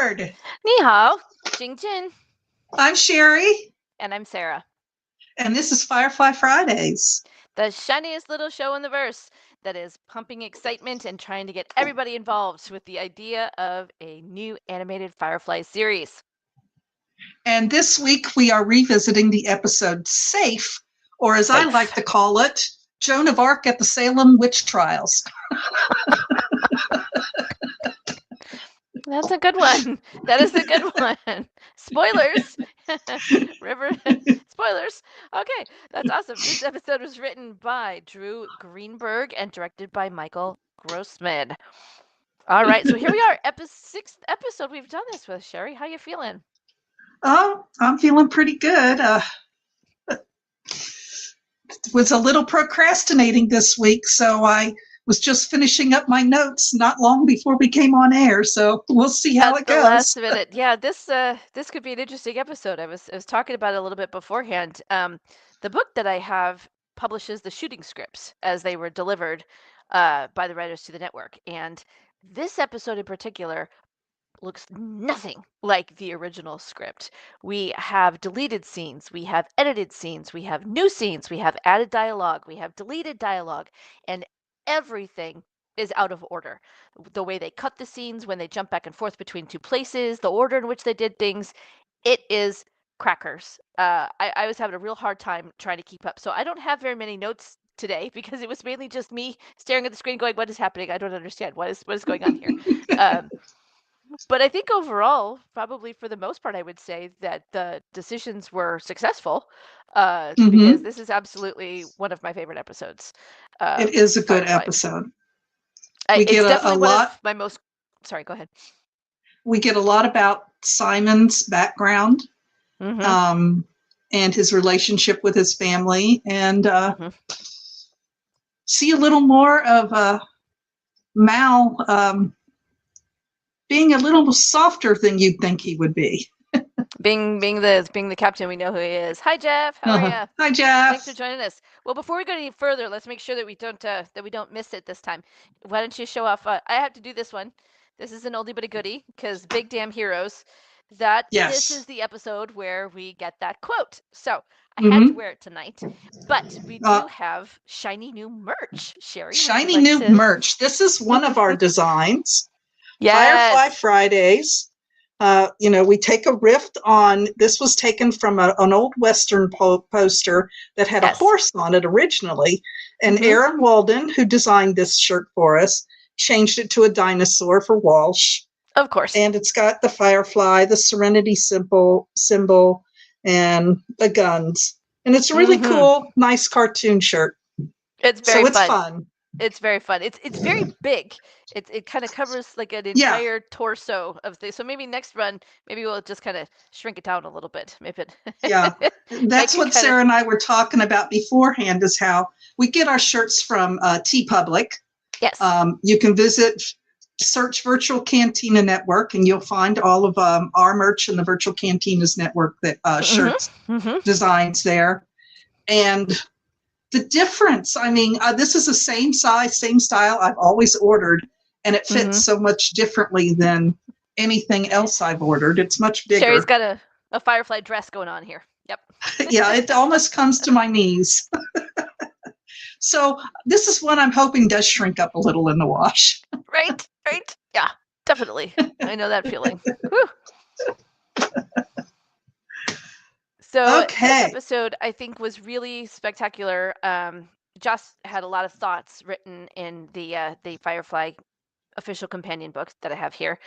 Board. Ni hao, Jing Jin. I'm Sherry, And I'm Sarah. and this is Firefly Fridays. The shiniest little show in the verse that is pumping excitement and trying to get everybody involved with the idea of a new animated Firefly series. And this week we are revisiting the episode Safe, or as I like to call it, Joan of Arc at the Salem Witch Trials. That's a good one. That is a good one. Spoilers. River. Spoilers. Okay, that's awesome. This episode was written by Drew Greenberg and directed by Michael Grossman. All right, so here we are, sixth episode we've done this with. Sherry, how you feeling? Oh, I'm feeling pretty good. Was a little procrastinating this week, so I was just finishing up my notes not long before we came on air. So we'll see how it goes. The last minute, yeah. This could be an interesting episode. I was talking about it a little bit beforehand. The book that I have publishes the shooting scripts as they were delivered by the writers to the network, and this episode in particular looks nothing like the original script. We have deleted scenes, we have edited scenes, we have new scenes, we have added dialogue, we have deleted dialogue, and everything is out of order. The way they cut the scenes, when they jump back and forth between two places, the order in which they did things, it is crackers. I was having a real hard time trying to keep up. So I don't have very many notes today because it was mainly just me staring at the screen going, what is happening? I don't understand. What is going on here? But I think overall, probably for the most part, I would say that the decisions were successful because this is absolutely one of my favorite episodes. It is a good episode. It's definitely one of my most... Sorry, go ahead. We get a lot about Simon's background and his relationship with his family, and see a little more of Mal being a little softer than you'd think he would be. being the captain, we know who he is. Hi, Jeff. How are you? Hi, Jeff. Thanks for joining us. Well, before we go any further, let's make sure that we don't miss it this time. Why don't you show off? I have to do this one. This is an oldie but a goodie because Big Damn Heroes. This is the episode where we get that quote. So I had to wear it tonight, but we do have shiny new merch. Sherry, shiny new merch. This is one of our designs. Yes. Firefly Fridays. We take a riff on, this was taken from an old Western poster that had a horse on it originally. And Aaron Walden, who designed this shirt for us, changed it to a dinosaur for Walsh. Of course. And it's got the Firefly, the Serenity symbol, and the guns. And it's a really cool, nice cartoon shirt. It's very fun. It's fun. It's very fun. It's very big. It kind of covers like an entire torso of things. So maybe next run, maybe we'll just kind of shrink it down a little bit. That's what Sarah and I were talking about beforehand, is how we get our shirts from TeePublic. Yes. You can search Virtual Cantina Network, and you'll find all of our merch in the Virtual Cantinas Network that shirts designs there. And the difference, I mean, this is the same size, same style I've always ordered, and it fits so much differently than anything else I've ordered. It's much bigger. Sherry's got a Firefly dress going on here. Yep. Yeah, it almost comes to my knees. So this is one I'm hoping does shrink up a little in the wash. Right. Yeah, definitely. I know that feeling. So this episode, I think, was really spectacular. Joss had a lot of thoughts written in the Firefly official companion book that I have here.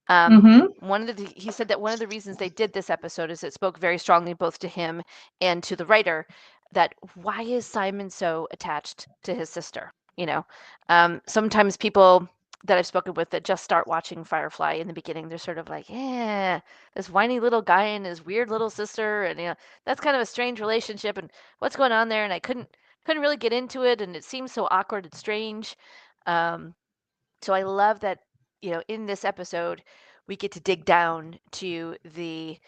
He said that one of the reasons they did this episode is it spoke very strongly both to him and to the writer that why is Simon so attached to his sister? Sometimes people that I've spoken with that just start watching Firefly in the beginning, they're sort of like, this whiny little guy and his weird little sister, and that's kind of a strange relationship, and what's going on there? And I couldn't really get into it, and it seems so awkward and strange. So I love that in this episode we get to dig down to the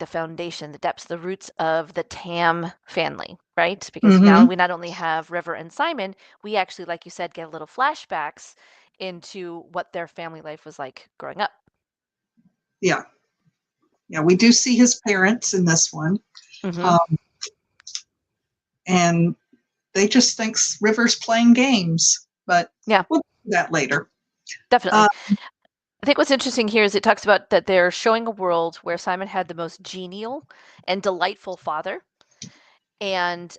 foundation, the depths, the roots of the Tam family, right? Because now we not only have River and Simon, we actually, like you said, get a little flashbacks into what their family life was like growing up. Yeah. Yeah, we do see his parents in this one. Mm-hmm. And they just think River's playing games. But Yeah, we'll do that later. definitely. I think what's interesting here is it talks about that they're showing a world where Simon had the most genial and delightful father. And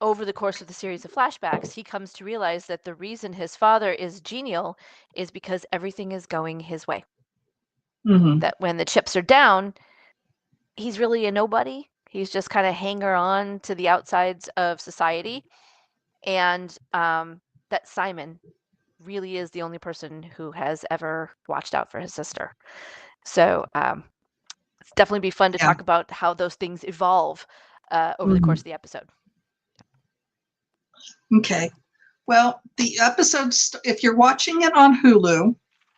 over the course of the series of flashbacks, he comes to realize that the reason his father is genial is because everything is going his way. Mm-hmm. That when the chips are down, he's really a nobody. He's just kind of hanger on to the outsides of society. And that Simon really is the only person who has ever watched out for his sister. So it's definitely be fun to Yeah. talk about how those things evolve over the Mm-hmm. course of the episode. Okay. Well, the episode, if you're watching it on Hulu,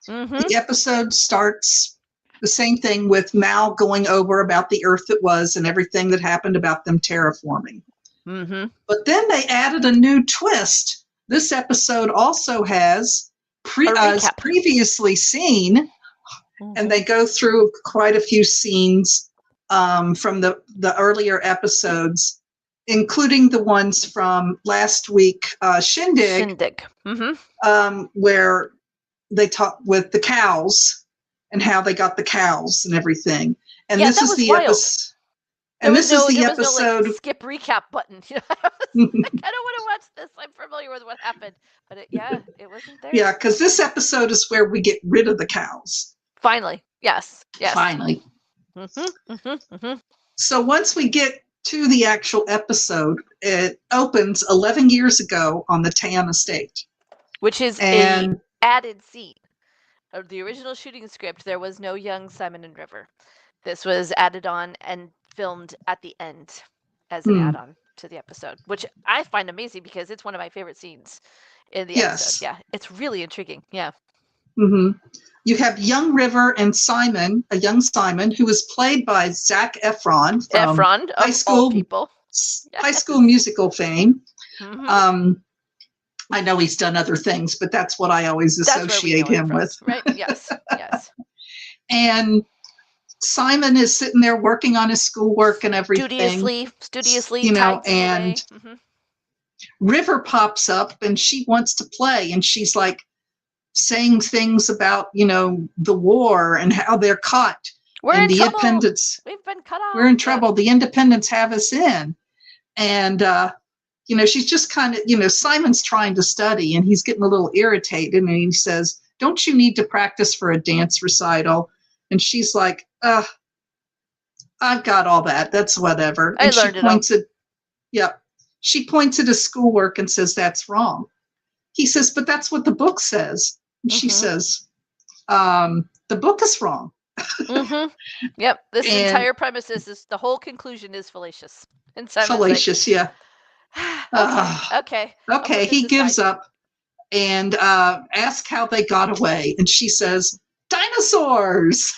Mm-hmm. the episode starts the same thing with Mal going over about the Earth that was and everything that happened about them terraforming. Mm-hmm. But then they added a new twist. This episode also has as previously seen, and they go through quite a few scenes from the earlier episodes, including the ones from last week, Shindig. Mm-hmm. Where they talk with the cows and how they got the cows and everything. And yeah, this is the episode. And this is the episode. No, like, skip recap button. I don't want to watch this. I'm familiar with what happened, but it wasn't there. Yeah, because this episode is where we get rid of the cows. Finally, yes. Finally. Mm-hmm. Mm-hmm. Mm-hmm. So once we get to the actual episode, it opens 11 years ago on the Tan estate, which is an added scene of the original shooting script. There was no young Simon and River. This was added on and filmed at the end as an add-on to the episode, which I find amazing because it's one of my favorite scenes in the episode. Yeah, it's really intriguing. Yeah. Mm-hmm. You have young River and Simon, a young Simon, who was played by Zac Efron from High School people. High School Musical fame. Mm-hmm. I know he's done other things, but that's what I always associate him with. Right? Yes. Yes. And Simon is sitting there working on his schoolwork and everything. Studiously, you know, and River pops up and she wants to play, and she's like saying things about, the war and how they're caught. We're in trouble. Independents. We've been cut off. We're in trouble. The independents have us in. And, she's just kind of, Simon's trying to study and he's getting a little irritated. And he says, "Don't you need to practice for a dance recital?" And she's like, "I've got all that. That's whatever." And she points at, she points at his schoolwork and says, "That's wrong." He says, "But that's what the book says." And she says, "The book is wrong." Mm-hmm. Yep. This entire premise is the whole conclusion is fallacious. And fallacious, yeah. Okay. He gives up and asks how they got away. And she says, "Dinosaurs."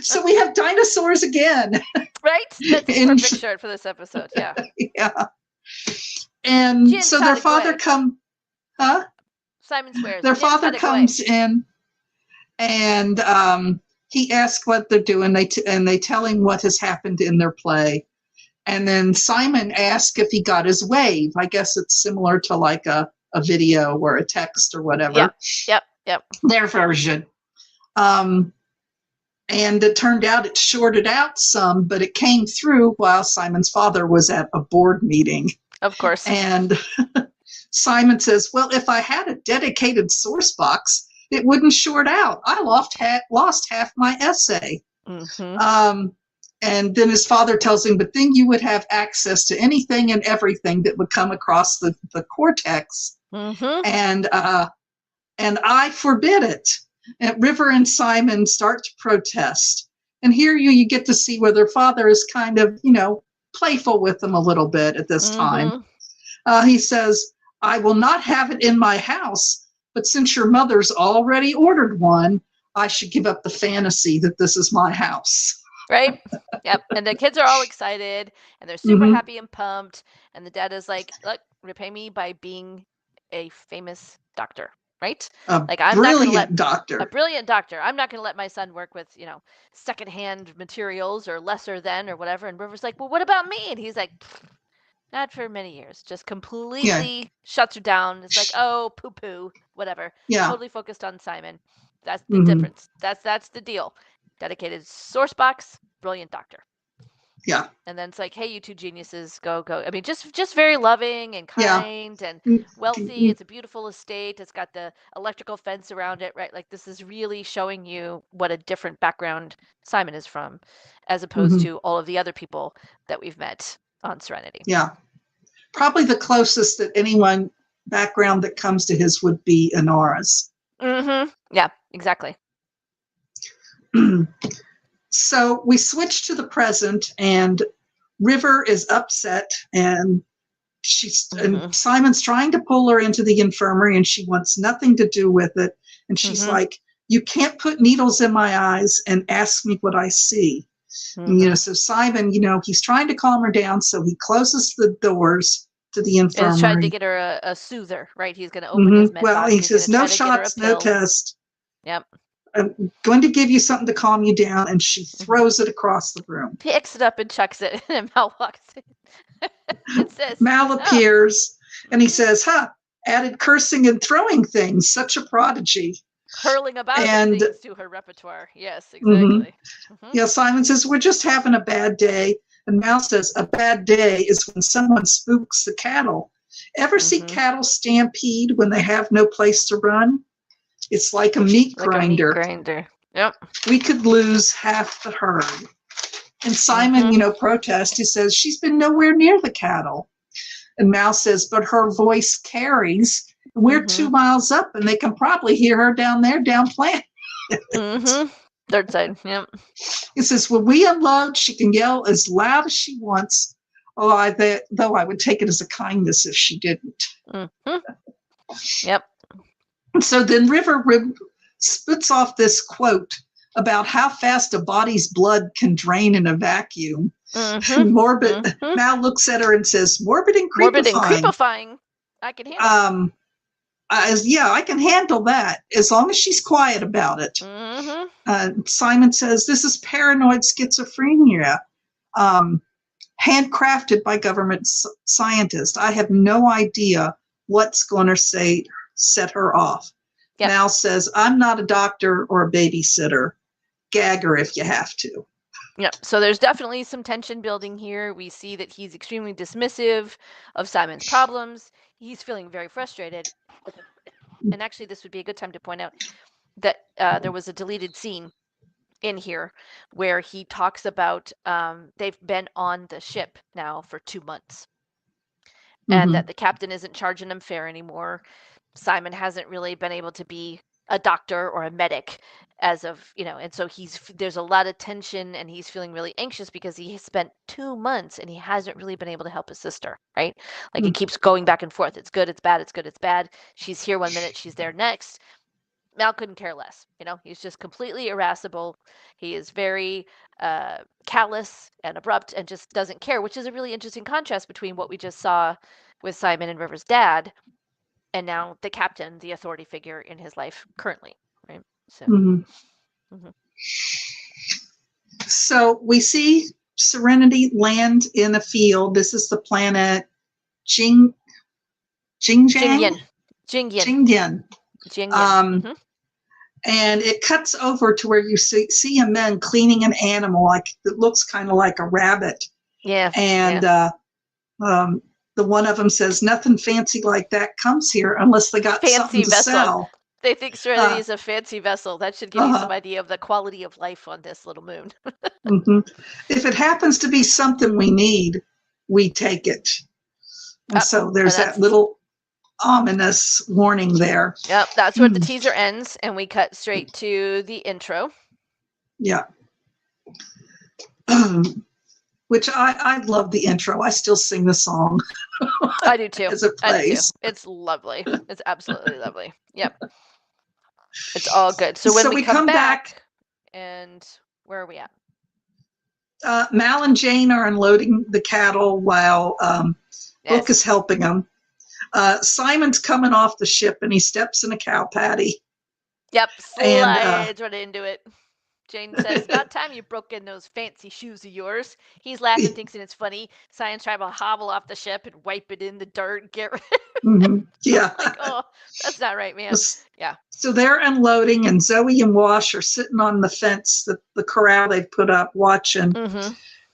So we have dinosaurs again. Right? That's the perfect shirt for this episode. Yeah. Yeah. And so their father Simon swears. Their father comes in and he asks what they're doing. And they tell him what has happened in their play. And then Simon asks if he got his wave. I guess it's similar to like a video or a text or whatever. Yep. Their version. And it turned out it shorted out some, but it came through while Simon's father was at a board meeting. Of course. And Simon says, "Well, if I had a dedicated source box, it wouldn't short out. I lost half my essay." Mm-hmm. And then his father tells him, "But then you would have access to anything and everything that would come across the cortex." Mm-hmm. And I forbid it. And River and Simon start to protest. And here you get to see where their father is kind of, playful with them a little bit at this time. He says, "I will not have it in my house, but since your mother's already ordered one, I should give up the fantasy that this is my house." Right? Yep. And the kids are all excited and they're super happy and pumped. And the dad is like, "Look, repay me by being a famous doctor." right? A Like, I'm not going to let brilliant doctor. a brilliant doctor. I'm not going to let my son work with, secondhand materials or lesser than or whatever. And River's like, well, what about me? And he's like, not for many years. Just completely shuts her down. It's like, oh, poo poo, whatever. Yeah. Totally focused on Simon. That's the difference. That's the deal. Dedicated source box, brilliant doctor. Yeah. And then it's like, hey, you two geniuses, go. I mean, just very loving and kind and wealthy. It's a beautiful estate. It's got the electrical fence around it, right? Like, this is really showing you what a different background Simon is from, as opposed to all of the other people that we've met on Serenity. Yeah. Probably the closest that anyone background that comes to his would be Inara's. Yeah, exactly. So we switch to the present, and River is upset, and and Simon's trying to pull her into the infirmary, and she wants nothing to do with it. And she's like, you can't put needles in my eyes and ask me what I see. And, so Simon, he's trying to calm her down, so he closes the doors to the infirmary. He's trying to get her a soother, right? He's going to open his med box. He says, no shots, no test. Yep. I'm going to give you something to calm you down, and she throws it across the room. Picks it up and chucks it, and Mal walks in. It says, Mal appears, and he says, added cursing and throwing things, such a prodigy. Hurling about things to her repertoire. Yes, exactly. Yeah, Simon says, we're just having a bad day. And Mal says, a bad day is when someone spooks the cattle. Ever see cattle stampede when they have no place to run? It's like a meat grinder. Yep. We could lose half the herd. And Simon, protests. He says, she's been nowhere near the cattle. And Mal says, but her voice carries. We're 2 miles up, and they can probably hear her down there, down planet. Third side, yep. He says, when we unload, she can yell as loud as she wants. Though I would take it as a kindness if she didn't. Yep. So then River spits off this quote about how fast a body's blood can drain in a vacuum. Morbid. Mal looks at her and says, morbid and creepifying. I can handle I can handle that as long as she's quiet about it. Simon says, this is paranoid schizophrenia, handcrafted by government scientists. I have no idea what's going to set her off. Yep. Mal says, I'm not a doctor or a babysitter. Gag her if you have to. Yep. So there's definitely some tension building here. We see that he's extremely dismissive of Simon's problems. He's feeling very frustrated. And actually, this would be a good time to point out that there was a deleted scene in here where he talks about they've been on the ship now for 2 months. And that the captain isn't charging them fare anymore. Simon hasn't really been able to be a doctor or a medic as of, and so there's a lot of tension, and he's feeling really anxious because he spent 2 months and he hasn't really been able to help his sister, right? Like, it keeps going back and forth. It's good, it's bad, it's good, it's bad. She's here 1 minute, she's there next. Mal couldn't care less. He's just completely irascible. He is very callous and abrupt and just doesn't care, which is a really interesting contrast between what we just saw with Simon and River's dad and now the captain, the authority figure in his life currently, right? So, So we see Serenity land in a field. This is the planet Jingyan. And it cuts over to where you see a man cleaning an animal, like it looks kind of like a rabbit. Yeah. And the one of them says, nothing fancy like that comes here unless they got something to sell. They think Serenity is a fancy vessel. That should give you some idea of the quality of life on this little moon. If it happens to be something we need, we take it. And so there's that little ominous warning there. Yep, that's where the teaser ends, and we cut straight to the intro. Yeah. Which I love the intro. I still sing the song. I do too. As it plays. It's lovely. It's absolutely lovely. Yep. It's all good. So when we come back, and where are we at? Mal and Jane are unloading the cattle while Book is helping them. Simon's coming off the ship and he steps in a cow patty. Yep, And, slides right into it. Jane says, about time you broke in those fancy shoes of yours. He's laughing, thinks it's funny. Simon's trying to hobble off the ship and wipe it in the dirt. Get rid Yeah. like, oh, that's not right, man. Yeah. So they're unloading, and Zoe and Wash are sitting on the fence, the corral they've put up, watching.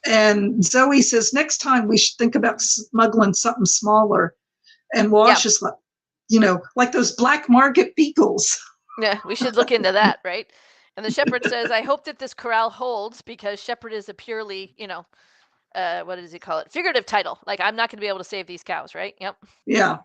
And Zoe says, next time we should think about smuggling something smaller. And Wash is like, like those black market beagles. Yeah, we should look into that, right? And the shepherd says, I hope that this corral holds, because shepherd is a purely, what does he call it? Figurative title. Like, I'm not going to be able to save these cows, right? Yep. Yeah.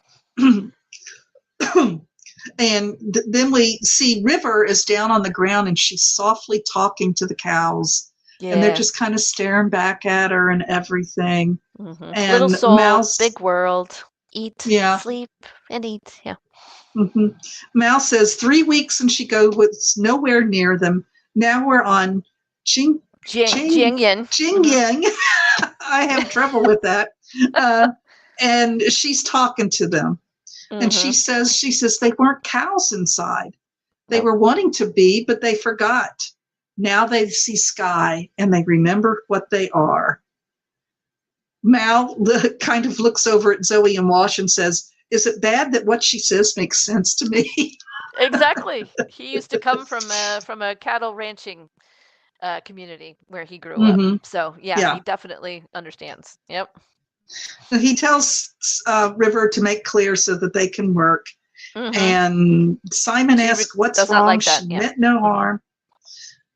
And then we see River is down on the ground and she's softly talking to the cows. Yeah. And they're just kind of staring back at her and everything. And little soul, Mouse, big world, eat, sleep, and eat. Yeah. Mouse says 3 weeks and she goes nowhere near them. Now we're on Jing Yang. I have trouble with that. And she's talking to them. And she says they weren't cows inside. They were wanting to be, but they forgot. Now they see sky and they remember what they are. Mal kind of looks over at Zoe and Wash and says, is it bad that what she says makes sense to me? Exactly. He used to come from a cattle ranching community where he grew up. So he definitely understands. Yep. So he tells River to make clear so that they can work. And Simon asks, what's wrong? Like she meant no harm.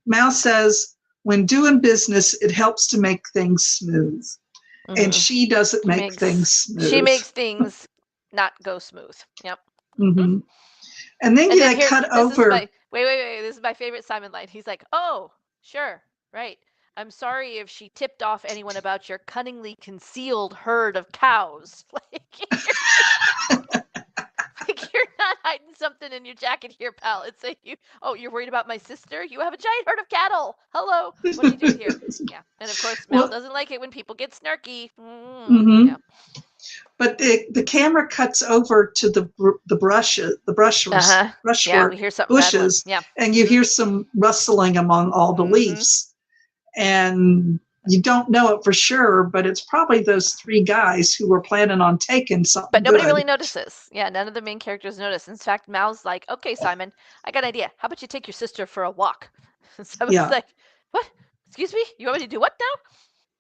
Mal says, when doing business, it helps to make things smooth. And she doesn't make things smooth. She makes things not go smooth. Yep. And then they cut over. Wait. This is my favorite Simon line. He's like, oh, sure, right. I'm sorry if she tipped off anyone about your cunningly concealed herd of cows. Like you're not hiding something in your jacket here, pal. It's like you're worried about my sister? You have a giant herd of cattle. Hello. What are you doing here? Yeah. And of course, Mel doesn't like it when people get snarky. Yeah. But the camera cuts over to the bushes, we hear something bushes, and you hear some rustling among all the leaves. And you don't know it for sure, but it's probably those 3 guys who were planning on taking something. But nobody really notices. Yeah, none of the main characters notice. In fact, Mal's like, okay, Simon, I got an idea. How about you take your sister for a walk? Simon's like, what? Excuse me? You want me to do what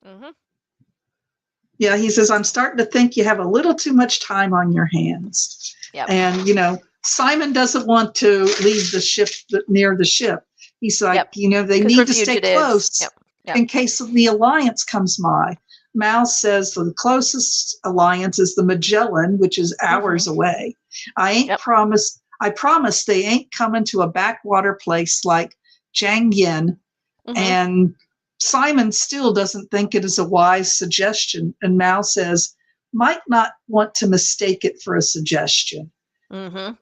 now? Yeah, he says, I'm starting to think you have a little too much time on your hands. Yep. And, Simon doesn't want to leave the ship near the ship. He's like, they need to stay close in case the Alliance comes by. Mal says the closest Alliance is the Magellan, which is hours away. I promise they ain't coming to a backwater place like Jiangyin. And Simon still doesn't think it is a wise suggestion. And Mal says, might not want to mistake it for a suggestion. And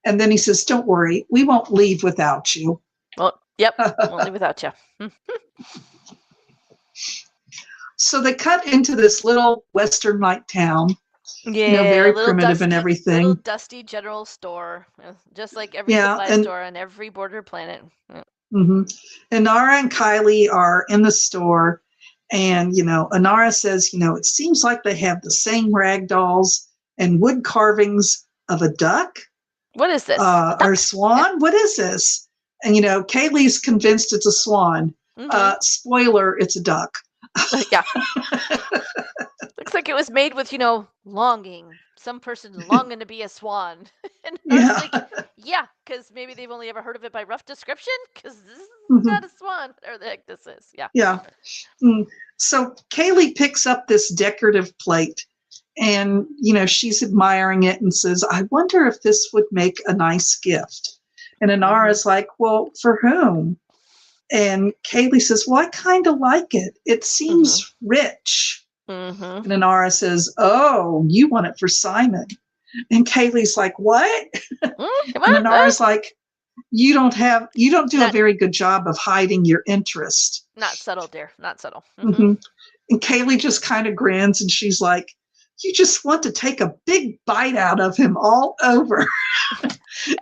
then he says, don't worry, we won't leave without you. Well, won't leave without you. So they cut into this little Western light town. Very primitive and everything. Little dusty general store, just like every supply store on every border planet. And Nara and Kylie are in the store, and Anara says, it seems like they have the same rag dolls and wood carvings of a duck. What is this? Or a swan? What is this? And Kaylee's convinced it's a swan. Spoiler, it's a duck. Yeah. Looks like it was made with, longing. Some person longing to be a swan. And I was like, because maybe they've only ever heard of it by rough description, because this is not a swan. Or the heck this is. Yeah. Yeah. So Kaylee picks up this decorative plate, and, she's admiring it and says, I wonder if this would make a nice gift. And Anara's like, well, for whom? And Kaylee says, well, I kind of like it. It seems rich. And Anara says, oh, you want it for Simon. And Kaylee's like, what? And Anara's like, you don't do a very good job of hiding your interest. Not subtle, dear. Not subtle. And Kaylee just kind of grins, and she's like, you just want to take a big bite out of him all over.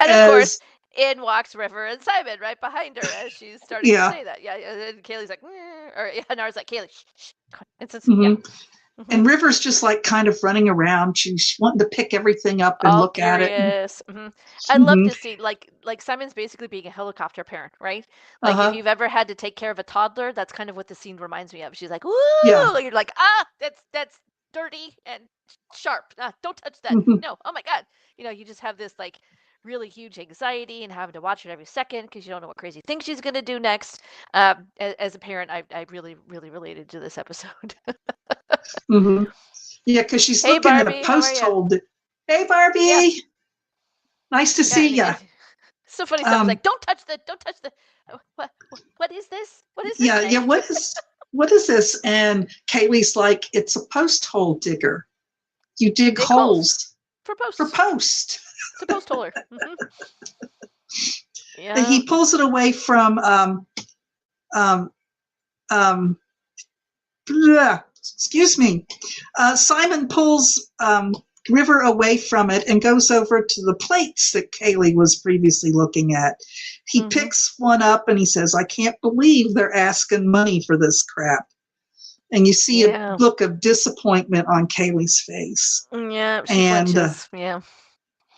And of course, in walks River and Simon right behind her as she's starting to say that. Yeah, and Kaylee's like, or Nara's like, Kaylee, shh. It's just, And River's just like kind of running around. She's wanting to pick everything up and all look curious. at it. I love this scene. Like Simon's basically being a helicopter parent, right? Like if you've ever had to take care of a toddler, that's kind of what the scene reminds me of. She's like, "Ooh!" You're like, that's dirty and sharp. Don't touch that. No. Oh my God. You just have this like really huge anxiety and having to watch it every second because you don't know what crazy thing she's going to do next. As a parent, I really, really related to this episode. Yeah, because she's hey, looking Barbie, at a post hold. Hey, Barbie. Yeah. Nice to see you. So funny. Someone's like, don't touch the. What is this? What is this? Yeah. What is this? And Kaylee's like, it's a post hole digger. You dig holes for post. It's a post holer. Yeah. He pulls it away from excuse me. Simon pulls River away from it and goes over to the plates that Kaylee was previously looking at. He picks one up and he says, I can't believe they're asking money for this crap. And you see a look of disappointment on Kaylee's face. Yeah, she flinches.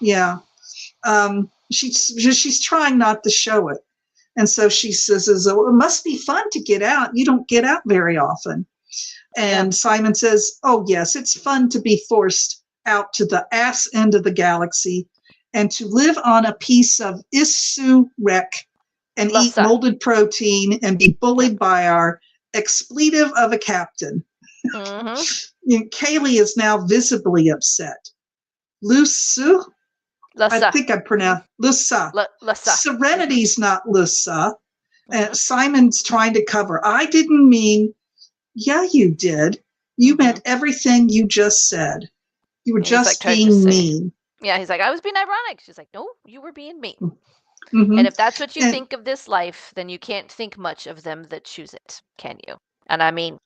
Yeah. She's trying not to show it. And so she says, it must be fun to get out. You don't get out very often. And Simon says, oh, yes, it's fun to be forced out to the ass end of the galaxy and to live on a piece of Issu wreck and eat molded protein and be bullied by our expletive of a captain. Kaylee is now visibly upset. Lusa? I think I pronounced Lusa. Serenity's not Lusa. Simon's trying to cover. I didn't mean, yeah, you did. You meant everything you just said. You were just being mean. Yeah, he's like, I was being ironic. She's like, no, you were being mean. And if that's what you think of this life, then you can't think much of them that choose it, can you? And I mean,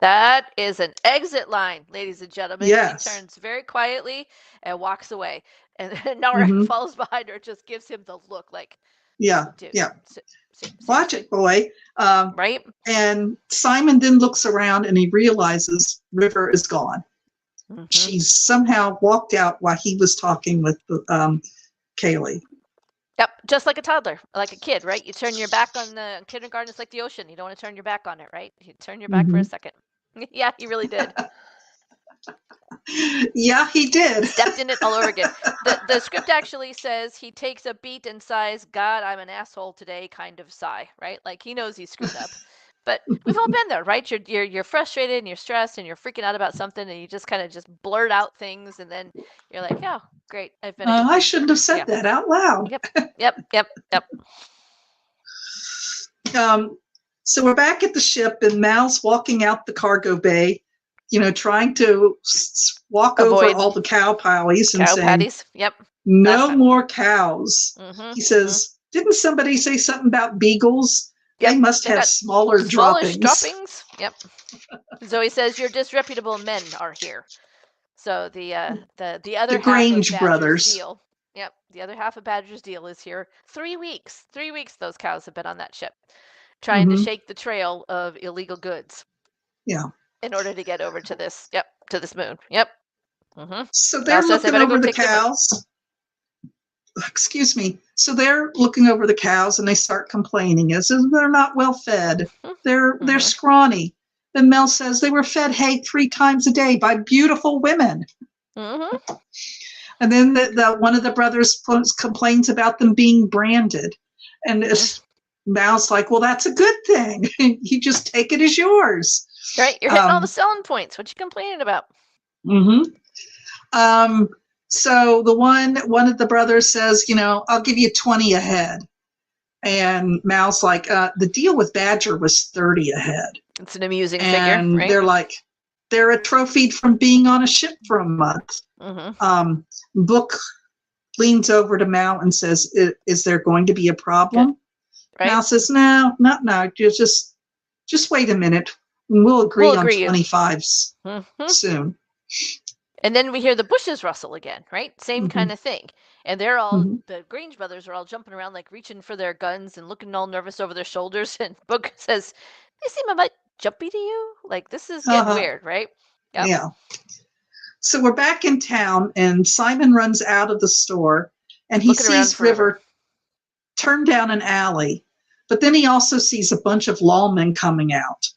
that is an exit line, ladies and gentlemen. Yes. She turns very quietly and walks away. And Nara follows behind her, just gives him the look like, dude, watch it, boy. Right? And Simon then looks around and he realizes River is gone. She's somehow walked out while he was talking with Kaylee. Yep, just like a toddler, like a kid, right? You turn your back on the kindergarten. It's like the ocean. You don't want to turn your back on it, right? You turn your back for a second. Yeah, he really did. Yeah, he did. Stepped in it all over again. The script actually says he takes a beat and sighs, God, I'm an asshole today kind of sigh, right? Like he knows he's screwed up. But we've all been there, right? You're frustrated and you're stressed and you're freaking out about something and you just kind of just blurt out things and then you're like, oh, great. I've been I shouldn't have said that out loud. Yep. So we're back at the ship and Mal's walking out the cargo bay, trying to walk over all the cow patties and saying, no more cows. He says, didn't somebody say something about beagles? They must have smaller droppings. Yep. Zoe says your disreputable men are here. So the other Grange half of brothers. Deal. Yep. The other half of Badger's deal is here. 3 weeks. 3 weeks those cows have been on that ship, trying to shake the trail of illegal goods. Yeah. In order to get over to this. Yep. To this moon. Yep. So they're looking over the cows. Excuse me. So they're looking over the cows and they start complaining as if they're not well fed. They're scrawny. Then Mel says they were fed hay 3 times a day by beautiful women. And then one of the brothers complains about them being branded. And Mal's like, well, that's a good thing. You just take it as yours. Right. You're hitting all the selling points. What you complaining about? So one of the brothers says, I'll give you 20 a head. And Mal's like, the deal with Badger was 30 a head. It's an amusing figure, right? They're like, they're a trophy from being on a ship for a month. Book leans over to Mal and says, is there going to be a problem? Right. Mal says, no, just wait a minute. We'll agree on 25s soon. And then we hear the bushes rustle again, right? Same kind of thing. And they're all, the Grange brothers are all jumping around, like reaching for their guns and looking all nervous over their shoulders. And Book says, they seem a bit jumpy to you. Like, this is getting weird, right? Yep. Yeah. So we're back in town, and Simon runs out of the store, and he sees River turn down an alley. But then he also sees a bunch of lawmen coming out.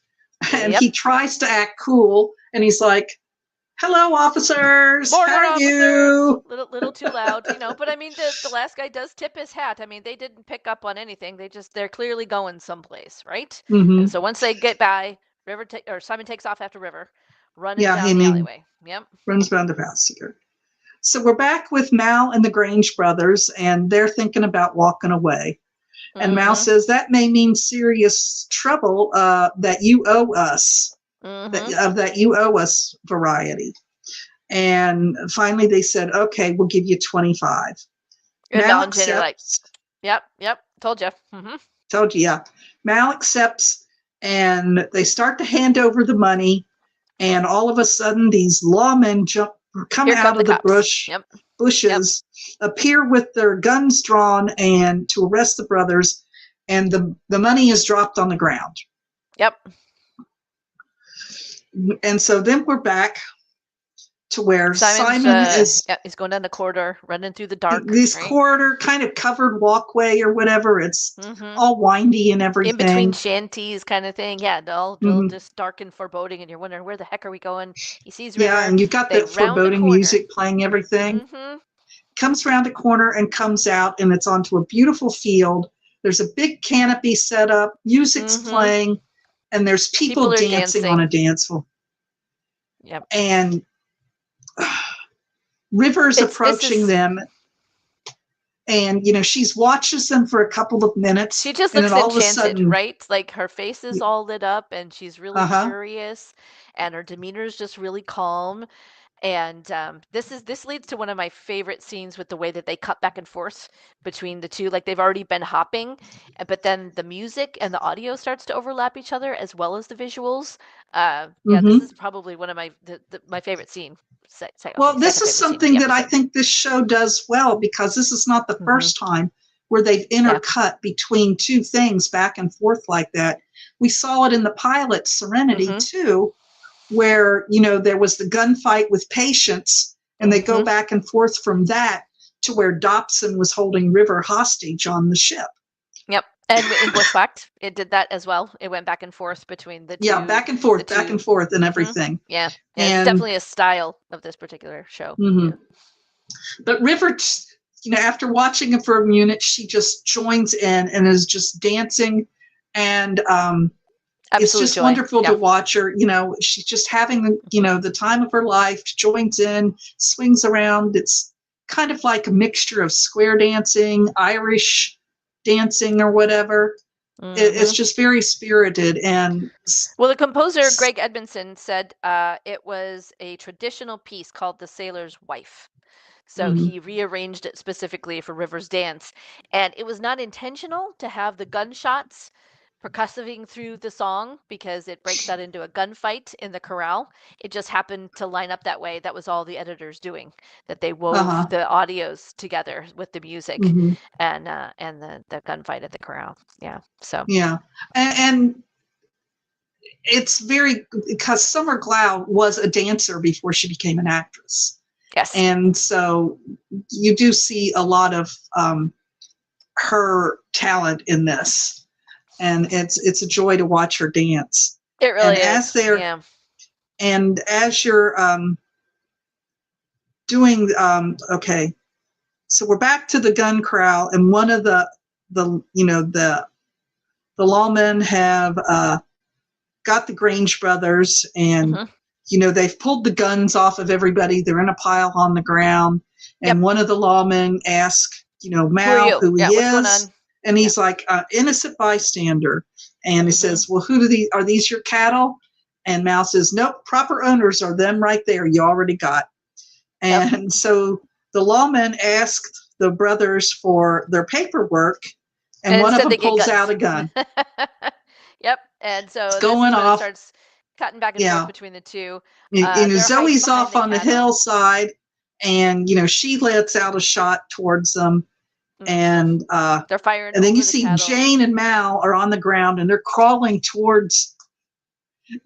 And he tries to act cool, and he's like, hello, officers. Morning, how are officers. you? Little too loud, you know. But I mean, the last guy does tip his hat. I mean, they didn't pick up on anything. They're clearly going someplace, right? And so once they get by, Simon takes off after River, running down the alleyway. Yep. Runs down the passenger. So we're back with Mal and the Grange brothers, and they're thinking about walking away. And Mal says, that may mean serious trouble that you owe us, that you owe us, Variety. And finally they said, okay, we'll give you 25. Mal accepts. Yep, told you. Told you, yeah. Mal accepts, and they start to hand over the money, and all of a sudden these lawmen come out of the bushes, appear with their guns drawn and to arrest the brothers, and the money is dropped on the ground. Yep. And so then we're back to where Simon is. He's going down the corridor, running through the dark. This corridor, kind of covered walkway or whatever. It's all windy and everything. In between shanties, kind of thing. Yeah, all just dark and foreboding, and you're wondering, where the heck are we going? He sees River. Yeah, and you've got that foreboding music playing everything. Comes around a corner and comes out, and it's onto a beautiful field. There's a big canopy set up, music's playing, and there's people dancing on a dance floor. Yep. And River's approaching them, and she watches them for a couple of minutes. She just looks enchanted, right? Like her face is all lit up, and she's really curious, and her demeanor is just really calm. And this leads to one of my favorite scenes with the way that they cut back and forth between the two. Like, they've already been hopping, but then the music and the audio starts to overlap each other as well as the visuals. This is probably one of my favorite scene. Well, this is something that I think this show does well, because this is not the first time where they've intercut between two things back and forth like that. We saw it in the pilot Serenity too, where there was the gunfight with Patience, and they go back and forth from that to where Dobson was holding River hostage on the ship. Yep. And in Bushwhacked, it did that as well. It went back and forth between the two. Yeah, back and forth and everything. Yeah, and it's definitely a style of this particular show. Yeah. But River, after watching it for a minute, she just joins in and is just dancing, and it's just wonderful to watch her. She's just having the time of her life. Joins in, swings around. It's kind of like a mixture of square dancing, Irish dancing, or whatever. It's just very spirited. And well, the composer Greg Edmondson said it was a traditional piece called "The Sailor's Wife." So he rearranged it specifically for River's dance, and it was not intentional to have the gunshots percussiving through the song, because it breaks out into a gunfight in the corral. It just happened to line up that way. That was all the editors doing, that they wove the audios together with the music and the gunfight at the corral. Yeah. So and it's very, because Summer Glau was a dancer before she became an actress. Yes. And so you do see a lot of her talent in this. And it's a joy to watch her dance. It really is. And as you're doing, okay, so we're back to the gun corral, and one of the lawmen have got the Grange brothers, and they've pulled the guns off of everybody. They're in a pile on the ground, and one of the lawmen asks, Mal, who he is. And he's like, innocent bystander. And he says, well, are these your cattle? And Mal says, nope, proper owners are them right there. You already got. And so the lawman asked the brothers for their paperwork, and one of them pulls out a gun. Yep. And so it's going off. cutting back and forth between the two. And Zoe's off on the hillside, and she lets out a shot towards them, and they're firing. And then you see Jane and Mal are on the ground, and they're crawling towards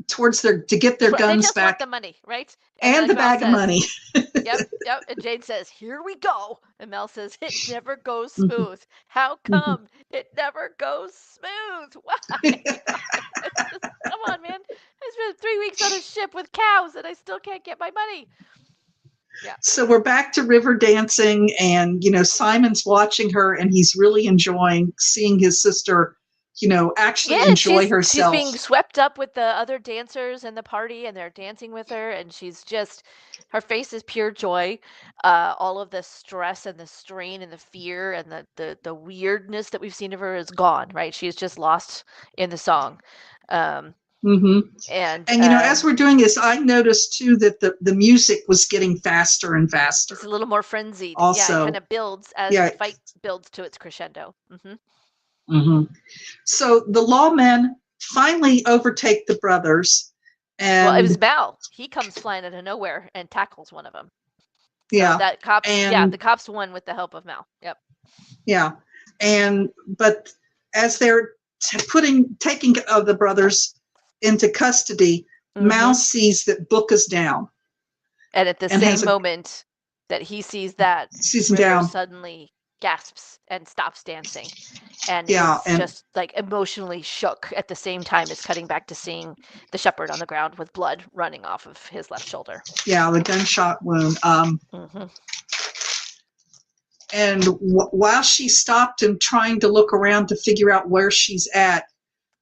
to get their guns they just back. Want the money, right? And the bag of money. Yep. And Jane says, "Here we go." And Mel says, "It never goes smooth. How come it never goes smooth? Why? Come on, man. I spent 3 weeks on a ship with cows, and I still can't get my money." Yeah. So we're back to River dancing, and Simon's watching her, and he's really enjoying seeing his sister, actually enjoy herself. She's being swept up with the other dancers in the party, and they're dancing with her, and her face is pure joy. All of the stress and the strain and the fear and the weirdness that we've seen of her is gone, right? She's just lost in the song. And as we're doing this, I noticed too that the music was getting faster and faster. It's a little more frenzied. Also, it kind of builds as the fight builds to its crescendo. So the lawmen finally overtake the brothers, and it was Mal. He comes flying out of nowhere and tackles one of them. So that cop. The cops won with the help of Mal. Yep. Yeah, but as they're taking the brothers into custody, Mal sees that Book is down, and at the same moment that he sees that, River suddenly gasps and stops dancing, and is just like emotionally shook at the same time as cutting back to seeing the shepherd on the ground with blood running off of his left shoulder. Yeah, the gunshot wound. And while she stopped and trying to look around to figure out where she's at,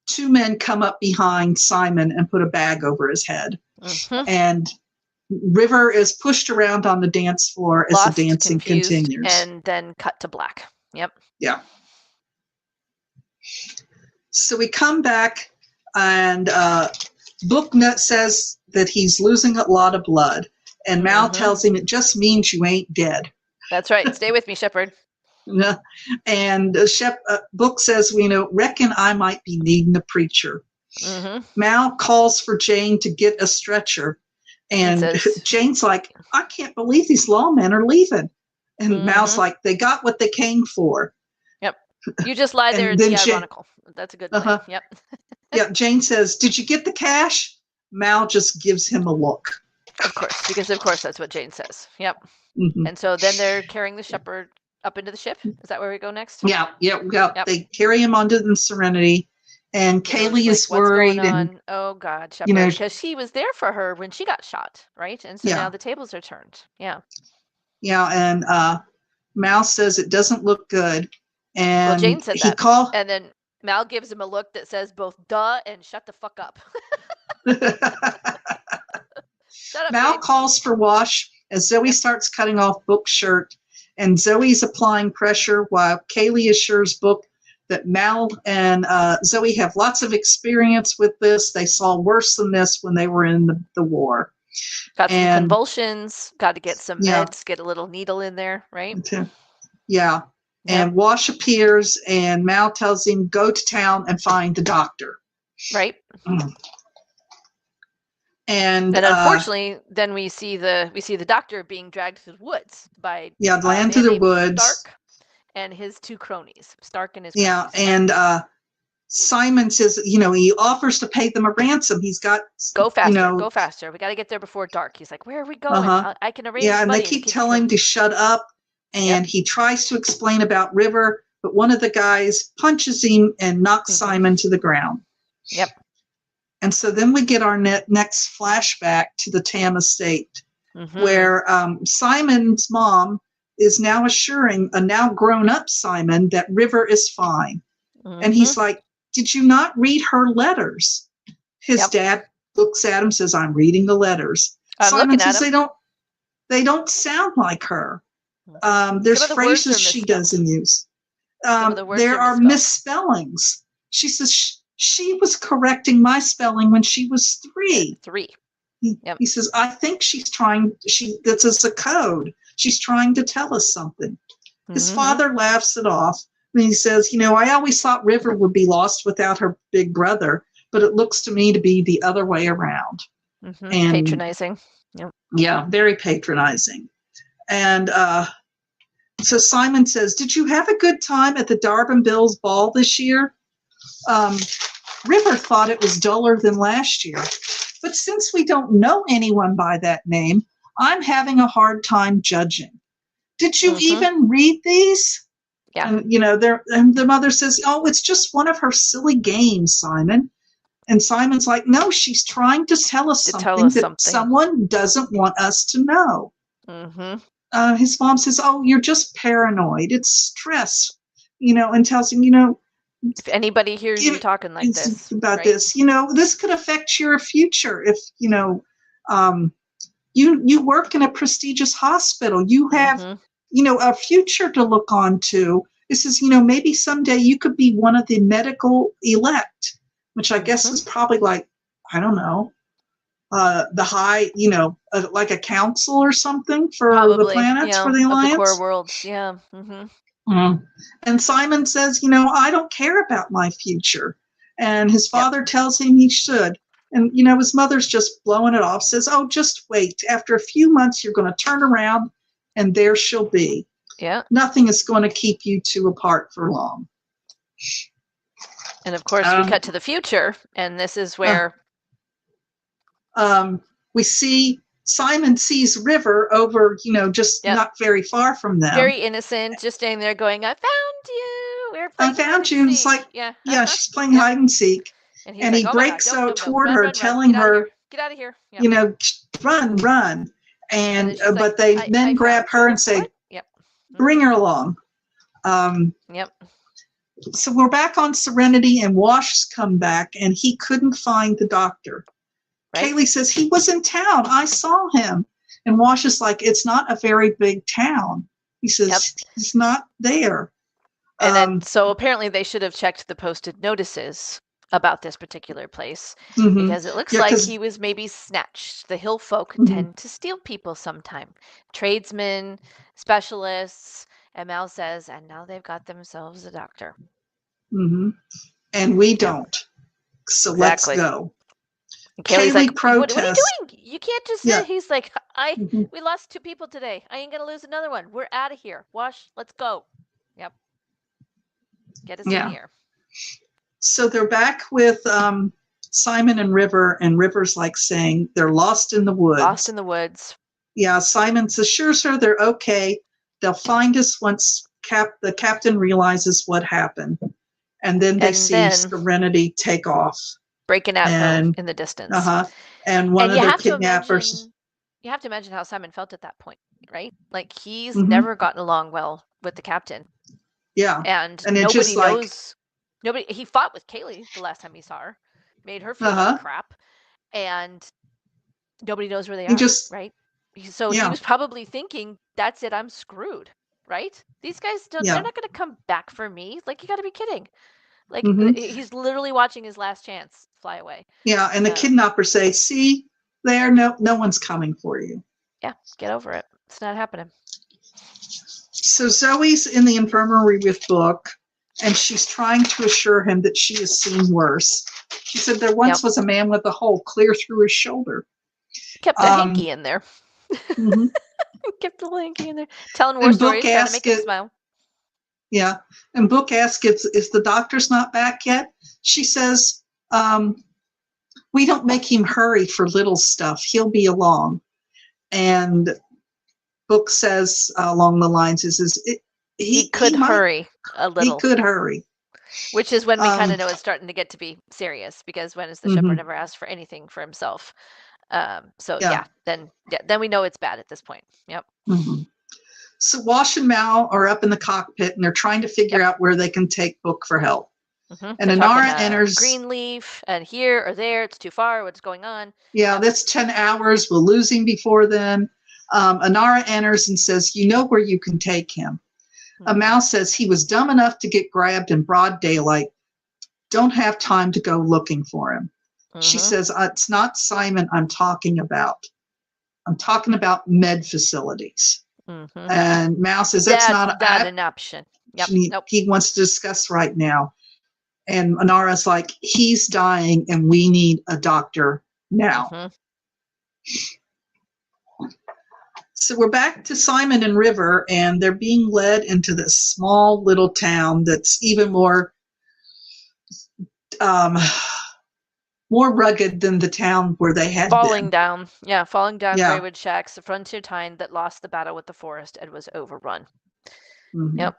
2 men come up behind Simon and put a bag over his head. And River is pushed around on the dance floor as the dancing continues. And then cut to black. Yep. Yeah. So we come back, and Book says that he's losing a lot of blood. And Mal tells him it just means you ain't dead. That's right. Stay with me, Shepherd. And Book says, reckon I might be needing a preacher. Mal calls for Jane to get a stretcher. And Jane's like, I can't believe these lawmen are leaving. And Mal's like, they got what they came for. Yep. You just lie there and be ironical. That's a good thing. Yep. Yeah. Jane says, did you get the cash? Mal just gives him a look. Of course, because of course that's what Jane says. Yep. And so then they're carrying the shepherd up into the ship. Is that where we go next? Yeah. They carry him onto the Serenity, and Kaylee is worried. And, oh God, Shepherd, because he was there for her when she got shot, right? And so now the tables are turned. Yeah. Yeah, and Mal says it doesn't look good. And Jane said that. And then Mal gives him a look that says both duh and shut the fuck up. Shut up, Mal Jane. calls for Wash as Zoe starts cutting off Book's shirt, and Zoe's applying pressure while Kaylee assures Book that Mal and Zoe have lots of experience with this. They saw worse than this when they were in the war. Got some convulsions, got to get some meds, get a little needle in there, right? Yeah. And Wash appears, and Mal tells him, go to town and find the doctor. Right. And unfortunately, then we see the doctor being dragged through the woods by land through the woods. Stark and his 2 cronies, Stark and his cronies. Yeah, and Simon says, he offers to pay them a ransom. He's got go faster. We got to get there before dark. He's like, where are we going? I can arrange. Yeah, and they keep telling him to shut up, and he tries to explain about River, but one of the guys punches him and knocks Simon to the ground. Yep. And so then we get our next flashback to the Tam estate, where Simon's mom is now assuring a now grown-up Simon that River is fine. And he's like, did you not read her letters? His dad looks at him, says, I'm reading the letters. Simon says, they don't sound like her. There's phrases she doesn't use. There are misspellings. She says, she was correcting my spelling when she was 3. 3. He says, I think this is a code. She's trying to tell us something. His father laughs it off. And he says, I always thought River would be lost without her big brother, but it looks to me to be the other way around. And patronizing. Yep. Yeah, very patronizing. And so Simon says, did you have a good time at the Darbanville's ball this year? River thought it was duller than last year, but since we don't know anyone by that name, I'm having a hard time judging. Did you even read these? Yeah. And, and the mother says, oh, it's just one of her silly games, Simon. And Simon's like, no, she's trying to tell us something that someone doesn't want us to know. His mom says, oh, you're just paranoid. It's stress, and tells him, if anybody hears you talking like this about this, this could affect your future. If, you work in a prestigious hospital, you have, a future to look on to. This is, maybe someday you could be one of the medical elect, which I guess is probably like, I don't know, the high, like a council or something for the planets, for the Alliance. Of the core worlds, yeah. And Simon says, I don't care about my future. And his father tells him he should. And, his mother's just blowing it off, says, oh, just wait. After a few months, you're going to turn around and there she'll be. Yeah. Nothing is going to keep you two apart for long. And of course, we cut to the future, and this is where we see Simon sees River over, just not very far from them. Very innocent, just standing there going, I found you. We're playing I found you. It's like, she's playing hide and seek. And he breaks out toward her, telling her, get out of here. Run. And but they then grab her and say, bring her along. So we're back on Serenity, and Wash's come back, and he couldn't find the doctor. Right. Kaylee says, he was in town. I saw him. And Wash is like, it's not a very big town. He says, he's not there. And then, so apparently they should have checked the posted notices about this particular place, because it looks like he was maybe snatched. The hill folk tend to steal people sometime. Tradesmen, specialists, and Mal says, and now they've got themselves a doctor. And we don't. So let's go. And Kaylee's like, what are you doing? You can't just sit. He's like, we lost 2 people today. I ain't going to lose another one. We're out of here. Wash, let's go. Yep. Get us in here. So they're back with Simon and River's like saying they're lost in the woods. Lost in the woods. Yeah, Simon says, sure, sir, they're okay. They'll find us once the captain realizes what happened. And then they see Serenity take off. Breaking out in the distance. And one of their kidnappers. You have to imagine how Simon felt at that point, right? Like, he's never gotten along well with the captain. Yeah. And nobody knows. He fought with Kaylee the last time he saw her, made her feel like crap, and nobody knows where they are, right? So he was probably thinking, that's it, I'm screwed, right? These guys, they're not going to come back for me. Like, you got to be kidding. Like, he's literally watching his last chance fly away. Yeah, and the kidnappers say, see, there, no one's coming for you. Yeah, get over it. It's not happening. So Zoe's in the infirmary with Book, and she's trying to assure him that she has seen worse. She said there once was a man with a hole clear through his shoulder. Kept the hanky in there. Kept the hanky in there. Telling war stories, trying to make him smile. Yeah. And Book asks if the doctor's not back yet. She says, we don't make him hurry for little stuff. He'll be along. And Book says along the lines he could hurry a little. He could hurry. Which is when we kind of know it's starting to get to be serious, because when has the shepherd never asked for anything for himself? Then we know it's bad at this point. Yep. So Wash and Mal are up in the cockpit, and they're trying to figure out where they can take Book for help. And Inara enters. Greenleaf, and here or there, it's too far. What's going on? Yeah, that's 10 hours. We'll lose him before then. Inara enters and says, you know where you can take him. Mal says he was dumb enough to get grabbed in broad daylight. Don't have time to go looking for him. She says, it's not Simon I'm talking about. I'm talking about med facilities. And Mal says, that's not an option. Yep. He wants to discuss right now. And Anara's like, he's dying and we need a doctor now. Mm-hmm. So we're back to Simon and River, and they're being led into this small little town that's even more rugged than the town where they had falling been. down. Yeah, falling down Yeah. Greywood Shacks, the frontier town that lost the battle with the forest and was overrun. Mm-hmm. Yep.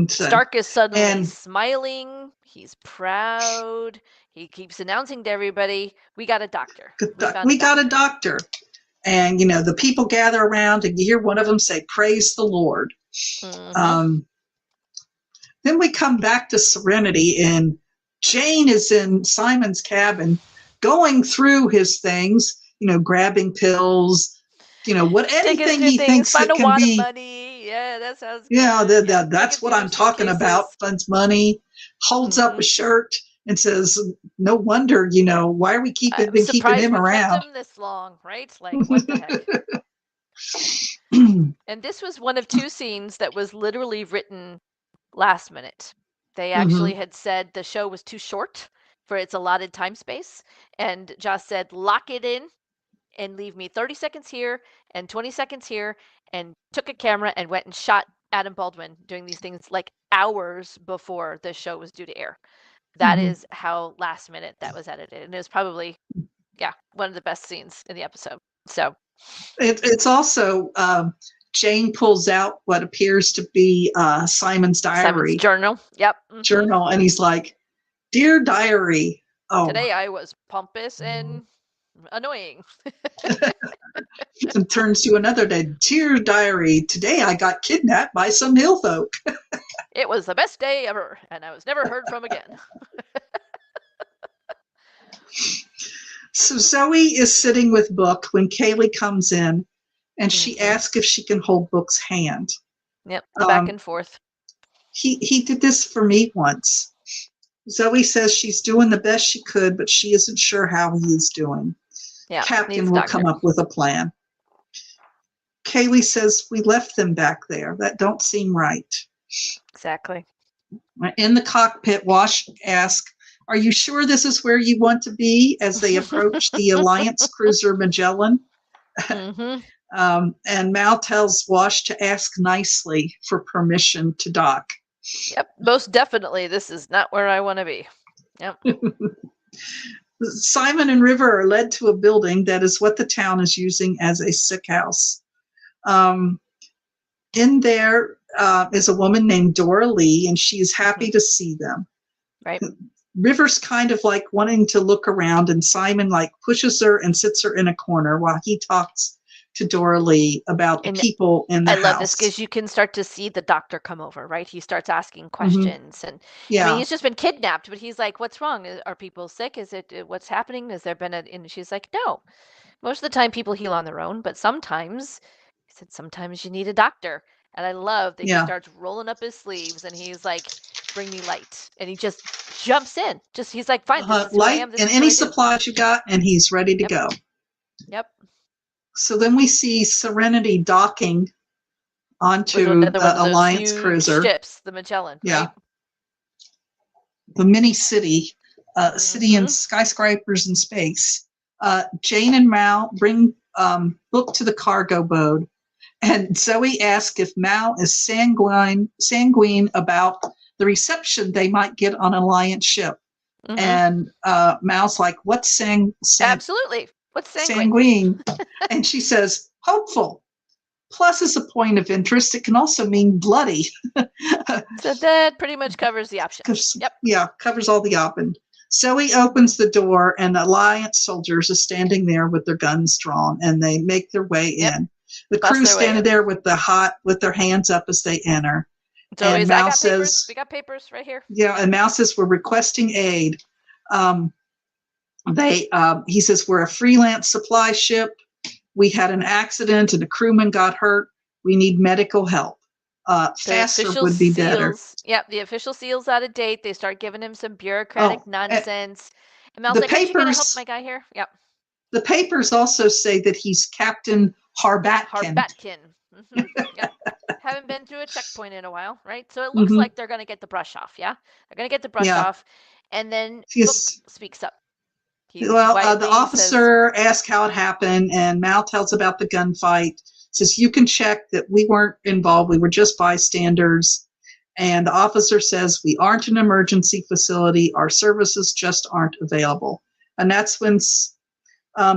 So, Stark is suddenly smiling. He's proud. He keeps announcing to everybody, we got a doctor. We got a doctor. And, the people gather around and you hear one of them say, praise the Lord. Mm-hmm. Then we come back to Serenity, and Jane is in Simon's cabin going through his things, grabbing pills, anything he thinks that can be. Money. Yeah, that sounds good. Yeah, that's what I'm talking about. Funds money, holds up a shirt and says, no wonder, why are we keeping him around? Kept him this long, right? Like, what the heck? And this was one of two scenes that was literally written last minute. They actually had said the show was too short for its allotted time space, and Joss said, lock it in and leave me 30 seconds here and 20 seconds here, and took a camera and went and shot Adam Baldwin doing these things like hours before the show was due to air. That is how last minute that was edited, and it was probably one of the best scenes in the episode. So it's also Jane pulls out what appears to be Simon's diary. Simon's journal. Yep. Journal. And he's like, dear diary. Oh. Today I was pompous and annoying. And turns to another day. Dear diary. Today I got kidnapped by some hill folk. It was the best day ever, and I was never heard from again. So Zoe is sitting with Book when Kaylee comes in, and she asks if she can hold Book's hand. Yep, back and forth. He did this for me once. Zoe says she's doing the best she could, but she isn't sure how he is doing. Yeah, Captain will come up with a plan. Kaylee says, we left them back there. That don't seem right. Exactly. In the cockpit, Wash asks, are you sure this is where you want to be, as they approach the Alliance cruiser Magellan? And Mal tells Wash to ask nicely for permission to dock. Yep, most definitely. This is not where I want to be. Yep. Simon and River are led to a building that is what the town is using as a sick house. In there is a woman named Dora Lee, and she is happy to see them. Right. River's kind of like wanting to look around, and Simon like pushes her and sits her in a corner while he talks to Dora Lee about the people in the house. I love this because you can start to see the doctor come over, right? He starts asking questions, and I mean, he's just been kidnapped, but he's like, "What's wrong? Are people sick? Is it what's happening? Has there been a?" And she's like, "No. Most of the time, people heal on their own, but sometimes," he said, "sometimes you need a doctor." And I love that he starts rolling up his sleeves, and he's like, "Bring me light," and he just jumps in. He's like, "Fine, this is light and any supplies you got," and he's ready to go. Yep. So then we see Serenity docking onto the Alliance cruiser. Ships, the Magellan. Yeah. Right? The mini city, city and skyscrapers in space. Jane and Mal bring Book to the cargo boat, and Zoe asks if Mal is sanguine about the reception they might get on an Alliance ship. And Mal's like, "What's Absolutely. What's sanguine?" And she says, "Hopeful. Plus, as a point of interest, it can also mean bloody." So that pretty much covers the option. Yep. Yeah, covers all the option. Zoe opens the door, and Alliance soldiers are standing there with their guns drawn, and they make their way in. The crew standing there with their hands up as they enter. And Mal says, "We got papers right here." Yeah, and Mal says, "We're requesting aid." He says, "We're a freelance supply ship. We had an accident and a crewman got hurt. We need medical help. Faster would be better." Yep, the official seal's out of date. They start giving him some bureaucratic nonsense. And Mal's like, "Are you gonna help my guy here?" Yep. The papers also say that he's Captain Harbatkin. Harbatkin. Yep. haven't been through a checkpoint in a while, right? So it looks Mm-hmm. like they're going to get the brush off, yeah? They're going to get the brush Yeah. off, and then Book He's speaks up. He Well, the quietly says, officer asks how it happened, and Mal tells about the gunfight. Says you can check that we weren't involved; we were just bystanders. And the officer says we aren't an emergency facility; our services just aren't available. And that's when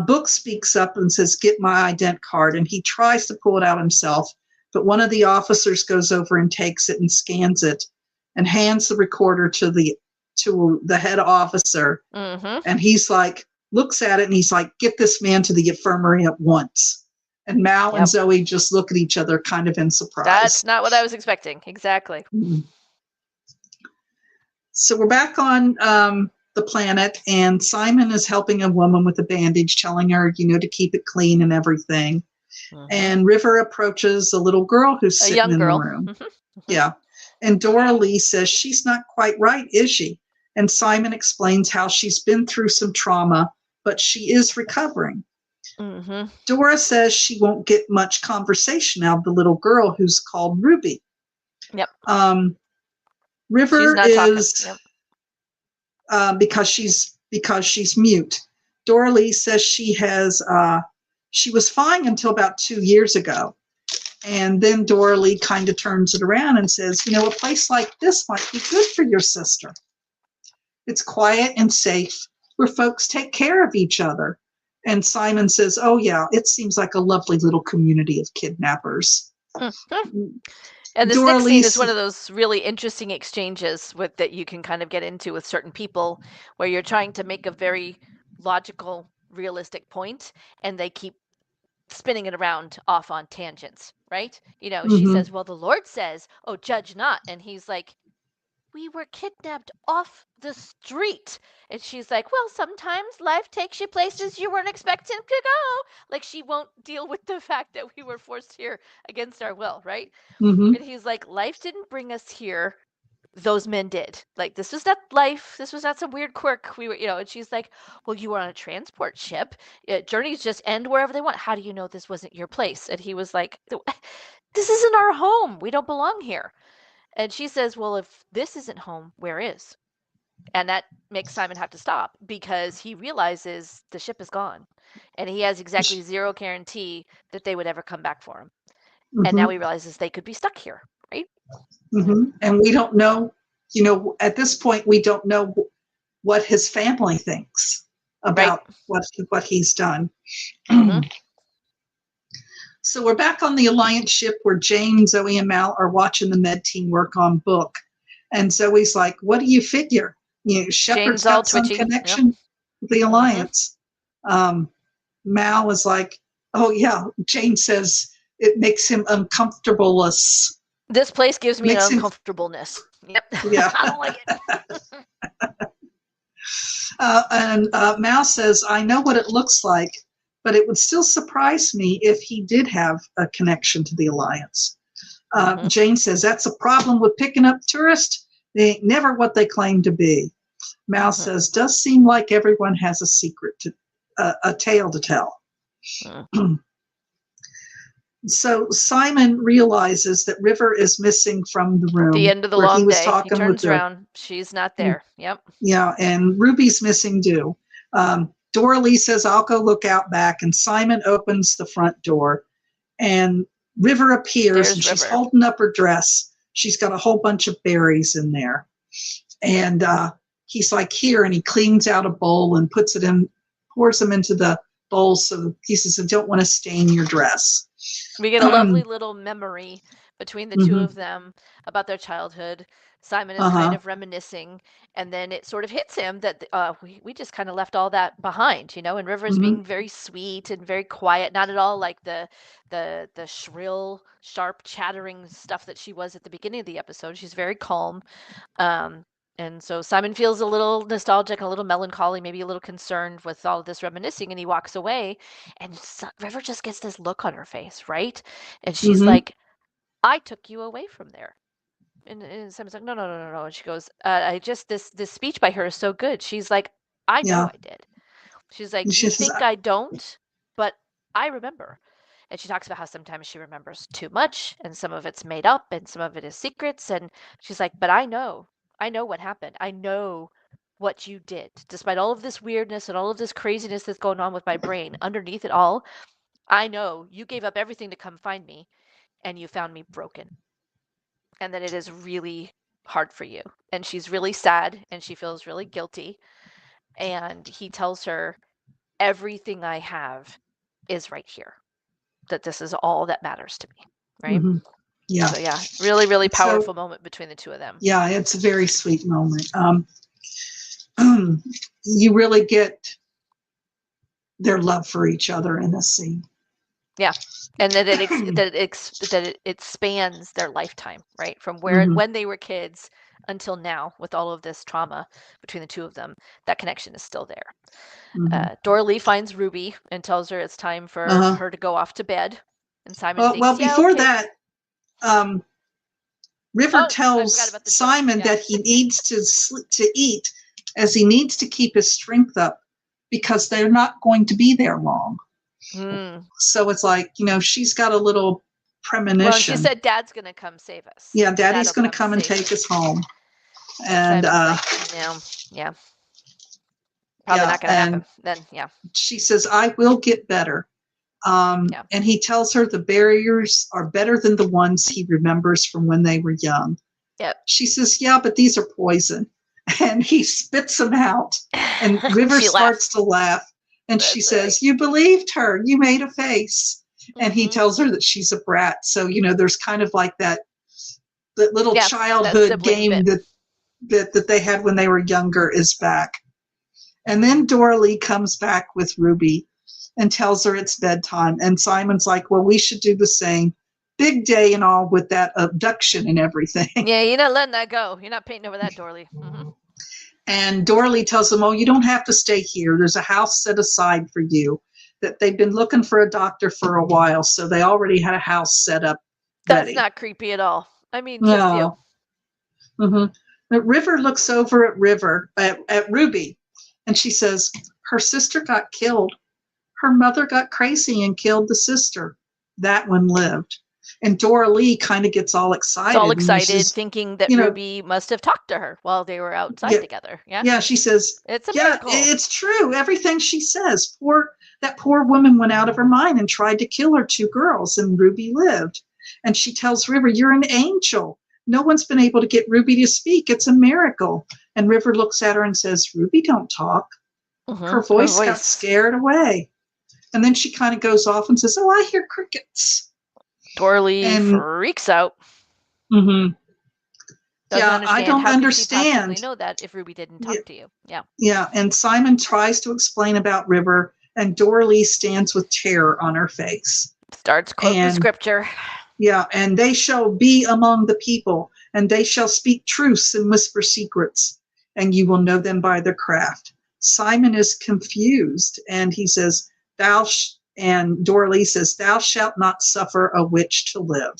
Book speaks up and says, "Get my ident card." And he tries to pull it out himself, but one of the officers goes over and takes it and scans it, and hands the recorder to the head officer. mm-hmm. And he's like, looks at it and he's like, "Get this man to the infirmary at once." And Mal and Zoe just look at each other kind of in surprise. That's not what I was expecting. Exactly. Mm-hmm. So we're back on the planet, and Simon is helping a woman with a bandage, telling her, to keep it clean and everything. Mm-hmm. And River approaches a little girl who's sitting in the room. Mm-hmm. Yeah. And Dora Lee says, "She's not quite right, is she?" And Simon explains how she's been through some trauma, but she is recovering. Mm-hmm. Dora says she won't get much conversation out of the little girl who's called Ruby. Yep. River is because she's mute. Dora Lee says she was fine until about 2 years ago. And then Dora Lee kind of turns it around and says, a place like this might be good for your sister. It's quiet and safe where folks take care of each other. And Simon says, "Oh, yeah, it seems like a lovely little community of kidnappers." Mm-hmm. And this next scene is one of those really interesting exchanges that you can kind of get into with certain people where you're trying to make a very logical, realistic point, and they keep spinning it around off on tangents, right? Mm-hmm. She says, "Well, the Lord says, oh, judge not." And he's like, "We were kidnapped off the street." And she's like, "Well, sometimes life takes you places you weren't expecting to go." Like, she won't deal with the fact that we were forced here against our will, right? Mm-hmm. And he's like, "Life didn't bring us here. Those men did. Like, this was not life. This was not some weird quirk. We were, and she's like, "Well, you were on a transport ship. Journeys just end wherever they want. How do you know this wasn't your place?" And he was like, "This isn't our home. We don't belong here." And she says, "Well, if this isn't home, where is?" And that makes Simon have to stop because he realizes the ship is gone. And he has exactly zero guarantee that they would ever come back for him. Mm-hmm. And now he realizes they could be stuck here, right? Mm-hmm. And we don't know, at this point, we don't know what his family thinks about what he's done. Mm-hmm. So we're back on the Alliance ship where Jane, Zoe, and Mal are watching the med team work on Book. And Zoe's like, "What do you figure? Shepard's got some connection with the Alliance." Mm-hmm. Mal is like, "Oh, yeah." Jane says it makes him uncomfortable. This place gives me an uncomfortableness. Yep. Yeah. I don't like it. And Mal says, "I know what it looks like, but it would still surprise me if he did have a connection to the Alliance." Mm-hmm. Jane says, "That's a problem with picking up tourists. They ain't never what they claim to be." Mal says, "Does seem like everyone has a secret a tale to tell." Mm-hmm. So Simon realizes that River is missing from the room. The end of the long day. He turns around. She's not there. Yep. Yeah, and Ruby's missing too. Dora Lee says, "I'll go look out back." And Simon opens the front door. And River appears. There's and River. She's holding up her dress. She's got a whole bunch of berries in there. And he's like, "Here." And he cleans out a bowl and pours them into the bowl. So he says, "I don't want to stain your dress." We get a lovely little memory between the two of them about their childhood. Simon is kind of reminiscing, and then it sort of hits him that we just kind of left all that behind, and River's being very sweet and very quiet, not at all like the shrill, sharp, chattering stuff that she was at the beginning of the episode. She's very calm. And so Simon feels a little nostalgic, a little melancholy, maybe a little concerned with all of this reminiscing, and he walks away, and River just gets this look on her face, right? And she's like, "I took you away from there." And Simon's like, "No, no, no, no, no." And she goes, I just, this speech by her is so good. She's like, "I know I did." She's like, "You think I don't, but I remember." And she talks about how sometimes she remembers too much and some of it's made up and some of it is secrets. And she's like, but I know what happened. I know what you did. Despite all of this weirdness and all of this craziness that's going on with my brain, underneath it all, I know you gave up everything to come find me and you found me broken. And that it is really hard for you. And she's really sad and she feels really guilty. And he tells her, everything I have is right here. That this is all that matters to me. Right? Mm-hmm. Yeah. So yeah, really, really powerful moment between the two of them. Yeah, it's a very sweet moment. You really get their love for each other in this scene. Yeah, and that it spans their lifetime, right? From when they were kids until now, with all of this trauma between the two of them, that connection is still there. Dora Lee finds Ruby and tells her it's time for her to go off to bed. And Simon thinks, well, before okay. that, River tells Simon that he needs to eat, as he needs to keep his strength up, because they're not going to be there long. So it's like, she's got a little premonition. Well, she said Dad's going to come save us. Yeah, Daddy's going to come and take us home. And yeah. Probably not going to happen. Then, yeah. She says, I will get better. And he tells her the barriers are better than the ones he remembers from when they were young. Yep. She says, yeah, but these are poison. And he spits them out. And River starts to laugh. And she says, you believed her. You made a face. And he tells her that she's a brat. So, there's kind of like that little childhood game that they had when they were younger is back. And then Dora Lee comes back with Ruby and tells her it's bedtime. And Simon's like, well, we should do the same. Big day and all with that abduction and everything. Yeah, you're not letting that go. You're not painting over that, Dora Lee. And Dora Lee tells them, oh, you don't have to stay here. There's a house set aside for you. That they've been looking for a doctor for a while, so they already had a house set up ready. That's not creepy at all. I mean, no. But River looks over at Ruby, and she says, her sister got killed. Her mother got crazy and killed the sister. That one lived. And Dora Lee kind of gets all excited. Thinking that Ruby must have talked to her while they were outside together. Yeah, she says, it's a miracle. It's true. Everything she says. That poor woman went out of her mind and tried to kill her 2 girls, and Ruby lived. And she tells River, you're an angel. No one's been able to get Ruby to speak. It's a miracle. And River looks at her and says, Ruby, don't talk. Her voice got scared away. And then she kind of goes off and says, oh, I hear crickets. Dora Lee freaks out. Yeah, I don't understand. I know that if Ruby didn't talk to you. Yeah. Yeah, and Simon tries to explain about River, and Dora Lee stands with terror on her face. Starts quoting scripture. Yeah, and they shall be among the people, and they shall speak truths and whisper secrets, and you will know them by their craft. Simon is confused, and he says, and Dora Lee says, thou shalt not suffer a witch to live.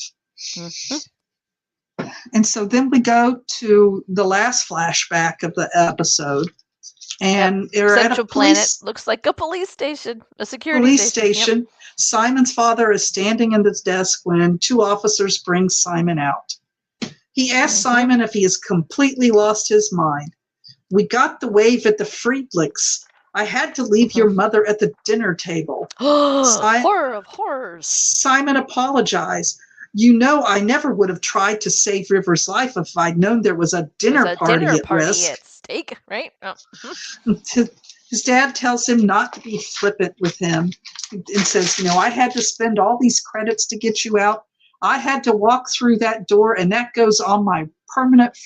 And so then we go to the last flashback of the episode. And they're at a planet. Looks like a police station, a security police station. Yep. Simon's father is standing in his desk when 2 officers bring Simon out. He asks Simon if he has completely lost his mind. We got the wave at the Friedlichs. I had to leave your mother at the dinner table. Horror of horrors. Simon apologized. I never would have tried to save River's life if I'd known there was a dinner party at risk. At stake, right? Oh. His dad tells him not to be flippant with him and says, I had to spend all these credits to get you out. I had to walk through that door, and that goes on my permanent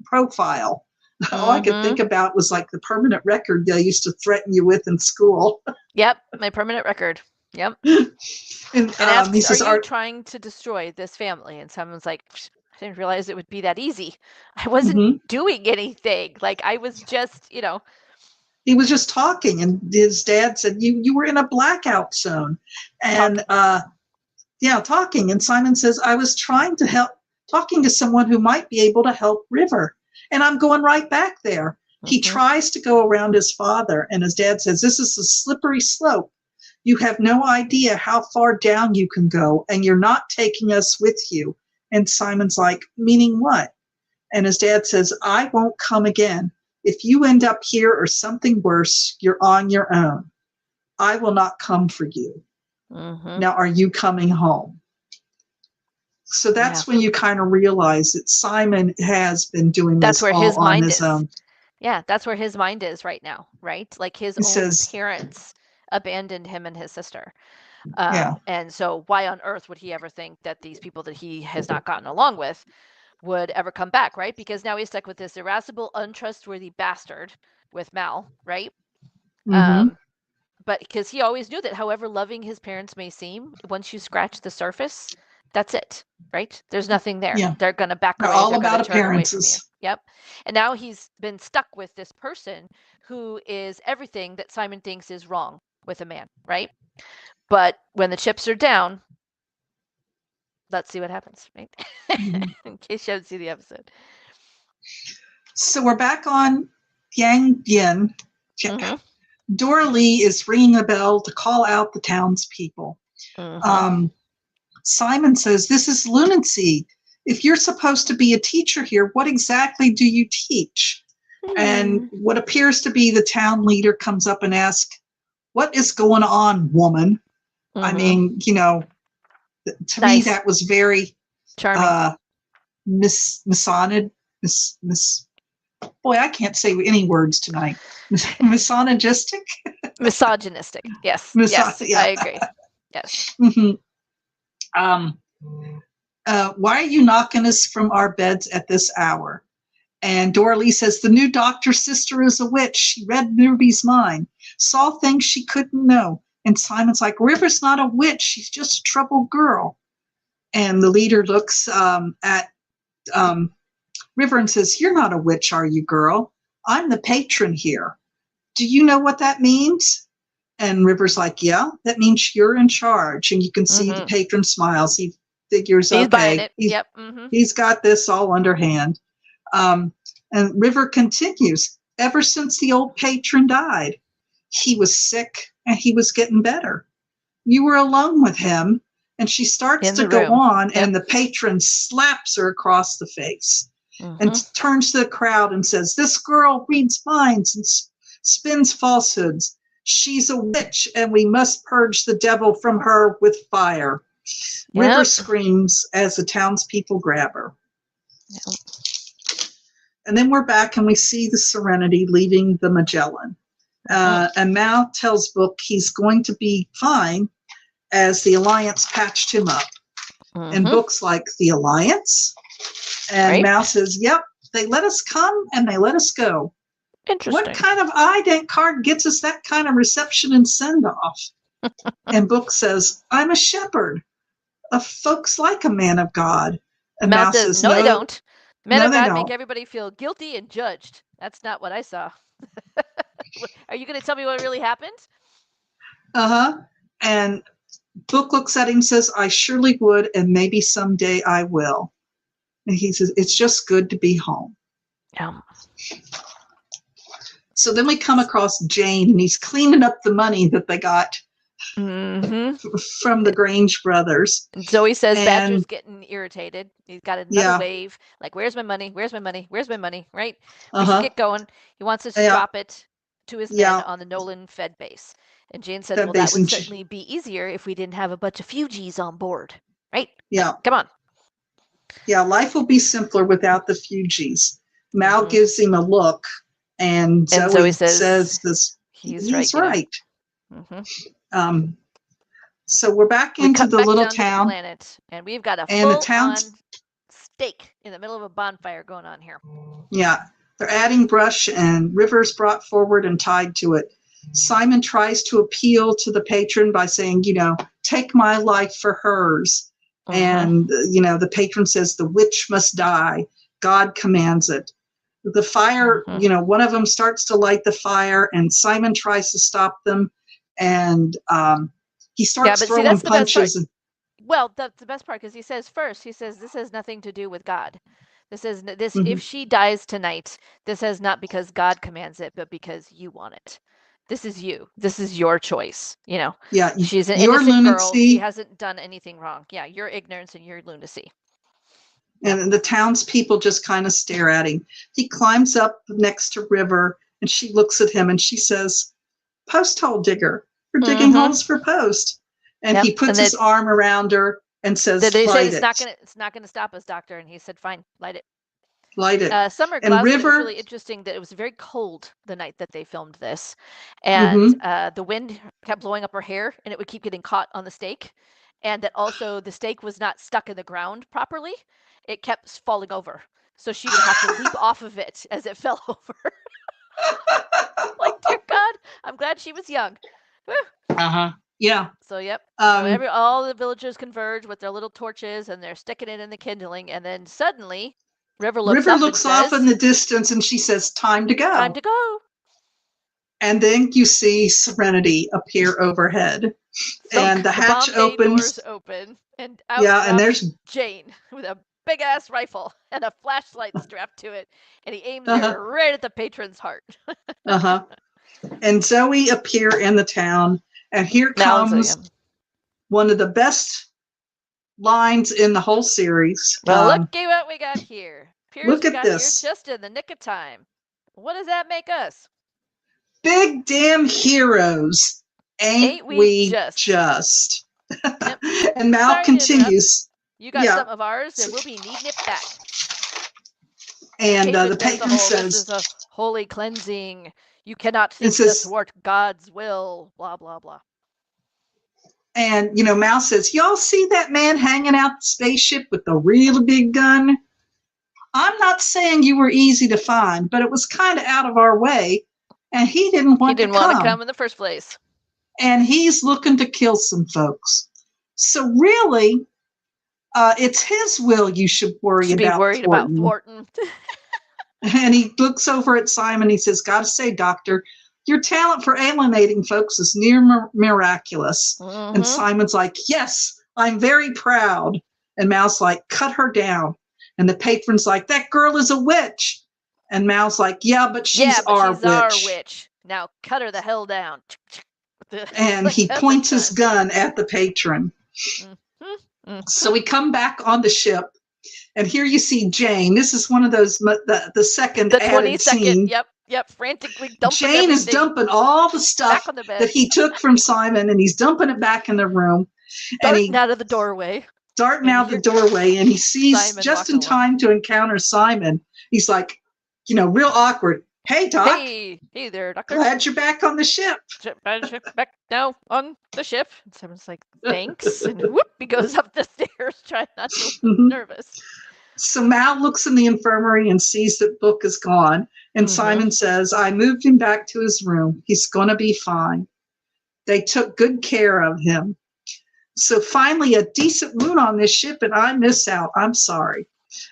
profile. All I could think about was like the permanent record they used to threaten you with in school. Yep, my permanent record. Yep. And asks, he says, are you trying to destroy this family? And someone's like, I didn't realize it would be that easy. I wasn't doing anything. Like, I was just, He was just talking, and his dad said, you were in a blackout zone. And, talking. And Simon says, I was trying to help, talking to someone who might be able to help River. And I'm going right back there. He tries to go around his father, and his dad says, this is a slippery slope. You have no idea how far down you can go, and you're not taking us with you. And Simon's like, meaning what? And his dad says, I won't come again. If you end up here or something worse, you're on your own. I will not come for you. Now, are you coming home? So that's when you kind of realize that Simon has been doing this all on his own. Yeah, that's where his mind is right now, right? Like his own parents abandoned him and his sister. And so why on earth would he ever think that these people that he has not gotten along with would ever come back, right? Because now he's stuck with this irascible, untrustworthy bastard with Mal, right? But because he always knew that however loving his parents may seem, once you scratch the surface, that's it, right? There's nothing there. Yeah. They're going to back away. All about appearances. Yep. And now he's been stuck with this person who is everything that Simon thinks is wrong with a man, right? But when the chips are down, let's see what happens, right? In case you haven't seen the episode. So we're back on Yang Yin. Dora Lee is ringing a bell to call out the townspeople. Simon says, this is lunacy. If you're supposed to be a teacher here, what exactly do you teach? And what appears to be the town leader comes up and asks, what is going on, woman? I mean, you know, to me that was very charming. Boy, I can't say any words tonight. Misogynistic? Misogynistic, yes. Yes, yeah. I agree. Yes. Why are you knocking us from our beds at this hour? And Dora Lee says, the new doctor's sister is a witch. She read Ruby's mind, saw things she couldn't know. And Simon's like, River's not a witch. She's just a troubled girl. And the leader looks at River and says, you're not a witch, are you, girl? I'm the patron here. Do you know what that means? And River's like, yeah, that means you're in charge. And you can see the patron smiles. He figures, he's buying it. Yep. He's got this all underhand. And River continues, ever since the old patron died, he was sick and he was getting better. You were alone with him. And she starts to go on, and the patron slaps her across the face and turns to the crowd and says, this girl reads minds and spins falsehoods. She's a witch, and we must purge the devil from her with fire. River screams as the townspeople grab her. And then we're back, and we see the Serenity leaving the Magellan. And Mal tells Book he's going to be fine, as the Alliance patched him up. And Book's like, the Alliance? And Mal says, yep, they let us come and they let us go. Interesting. What kind of ident card gets us that kind of reception and send-off? And Book says, I'm a shepherd. Folks like a man of God. And Mal says, no, they don't. Men of God make everybody feel guilty and judged. That's not what I saw. Are you going to tell me what really happened? And Book looks at him and says, I surely would, and maybe someday I will. And he says, it's just good to be home. Yeah. So then we come across Jane, and he's cleaning up the money that they got from the Grange brothers. And Zoe says Badger's getting irritated. He's got another wave. Like, where's my money? Where's my money? Where's my money? Right? We should get going. He wants us to drop it to his men on the Nolan Fed base. And Jane said, well, that would certainly be easier if we didn't have a bunch of Fugees on board. Right? Yeah. Come on. Yeah, life will be simpler without the Fugees. Mal gives him a look, and Zoe says this. He's right. So we're back into the little town. Planet, and we've got a full-on stake in the middle of a bonfire going on here. Yeah. They're adding brush, and River's brought forward and tied to it. Simon tries to appeal to the patron by saying, you know, take my life for hers. And, you know, the patron says the witch must die. God commands it. The fire, you know, one of them starts to light the fire, and Simon tries to stop them. And he starts throwing punches. Well, that's the best part, because he says this has nothing to do with God. If she dies tonight, this is not because God commands it, but because you want it. this is you. This is your choice. You know, Yeah, she's an your innocent girl. She lunacy. hasn't done anything wrong. Yeah, your ignorance and your lunacy. And the townspeople just kind of stare at him. He climbs up next to River, and she looks at him and she says, "Post hole digger. We're digging holes for post." And he puts his arm around her and says, they "Light said it. it's not gonna stop us, doctor." And he said, "Fine, light it." Light it." Summer And Glasgow, it was River, really interesting that it was very cold the night that they filmed this, and the wind kept blowing up her hair, and it would keep getting caught on the stake, and that also the stake was not stuck in the ground properly; it kept falling over, so she would have to leap off of it as it fell over. Like, dear God, I'm glad she was young. Yeah. So yep. So all the villagers converge with their little torches, and they're sticking it in the kindling, and then suddenly River looks off in the distance, and she says, "Time to go." Time to go. And then you see Serenity appear overhead. Thunk, and the hatch opens. Doors open, and out and there's Jane with a big ass rifle and a flashlight strapped to it, and he aims it right at the patron's heart. And Zoe appear in the town, and here comes one of the best lines in the whole series. Well, looky what we got here. Look at this. Here just in the nick of time. What does that make us? Big damn heroes. Ain't we just? Yep. And Mal continues. You got some of ours, and we'll be needing it back. And the patron says, "This is a holy cleansing. You cannot think to thwart God's will." Blah blah blah. And Mal says, "Y'all see that man hanging out the spaceship with the really big gun? I'm not saying you were easy to find, but it was kind of out of our way, and he didn't want to come in the first place. And he's looking to kill some folks. So really, it's his will you should worry about. About thwarting." And he looks over at Simon. He says, "Gotta say, Doctor, your talent for alienating folks is near miraculous." And Simon's like, "Yes, I'm very proud." And Mal's like, "Cut her down." And the patron's like, "That girl is a witch." And Mal's like, "Yeah, but she's our witch. Now cut her the hell down." And he points his gun at the patron. So we come back on the ship, and here you see Jane. This is one of those, the second added scene. Yep, frantically dumping Jane is dumping all the stuff that he took from Simon, and he's dumping it back in the room. Darting out of the doorway. And he sees Simon just in time to encounter Simon. He's like, real awkward. "Hey, Doc." Hey there, Doctor. "Glad you're back on the ship." Back now on the ship. And Simon's like, "Thanks." And whoop, he goes up the stairs, trying not to look nervous. So Mal looks in the infirmary and sees that Book is gone. And Simon says, "I moved him back to his room. He's going to be fine. They took good care of him. So finally, a decent moon on this ship, and I miss out. I'm sorry."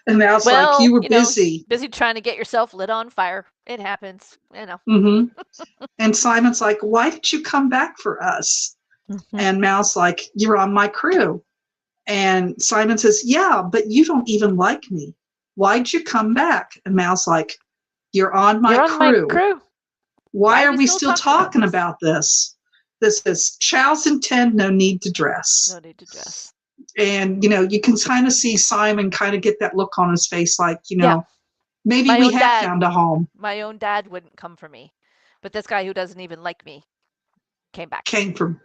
And Mal's like, "You were busy. Busy trying to get yourself lit on fire. It happens, And Simon's like, "Why did you come back for us?" And Mal's like, "You're on my crew." And Simon says, "Yeah, but you don't even like me. Why'd you come back?" And Mal's like, "You're on my crew. Why are we still talking about this? This is Chow's intent, no need to dress." No need to dress. And, you can kind of see Simon kind of get that look on his face like, maybe we have found a home. My own dad wouldn't come for me. But this guy who doesn't even like me came back. Came for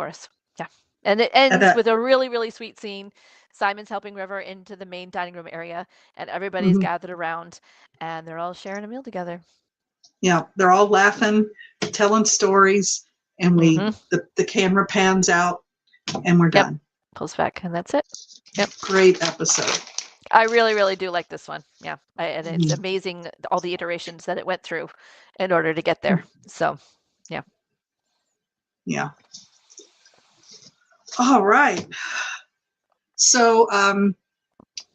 us. Yeah. And it ends with a really, really sweet scene. Simon's helping River into the main dining room area, and everybody's gathered around, and they're all sharing a meal together. Yeah, they're all laughing, telling stories, and the camera pans out, and we're done. Pulls back, and that's it. Yep. Great episode. I really, really do like this one. Yeah, and it's amazing all the iterations that it went through in order to get there. So, yeah. Yeah. All right. So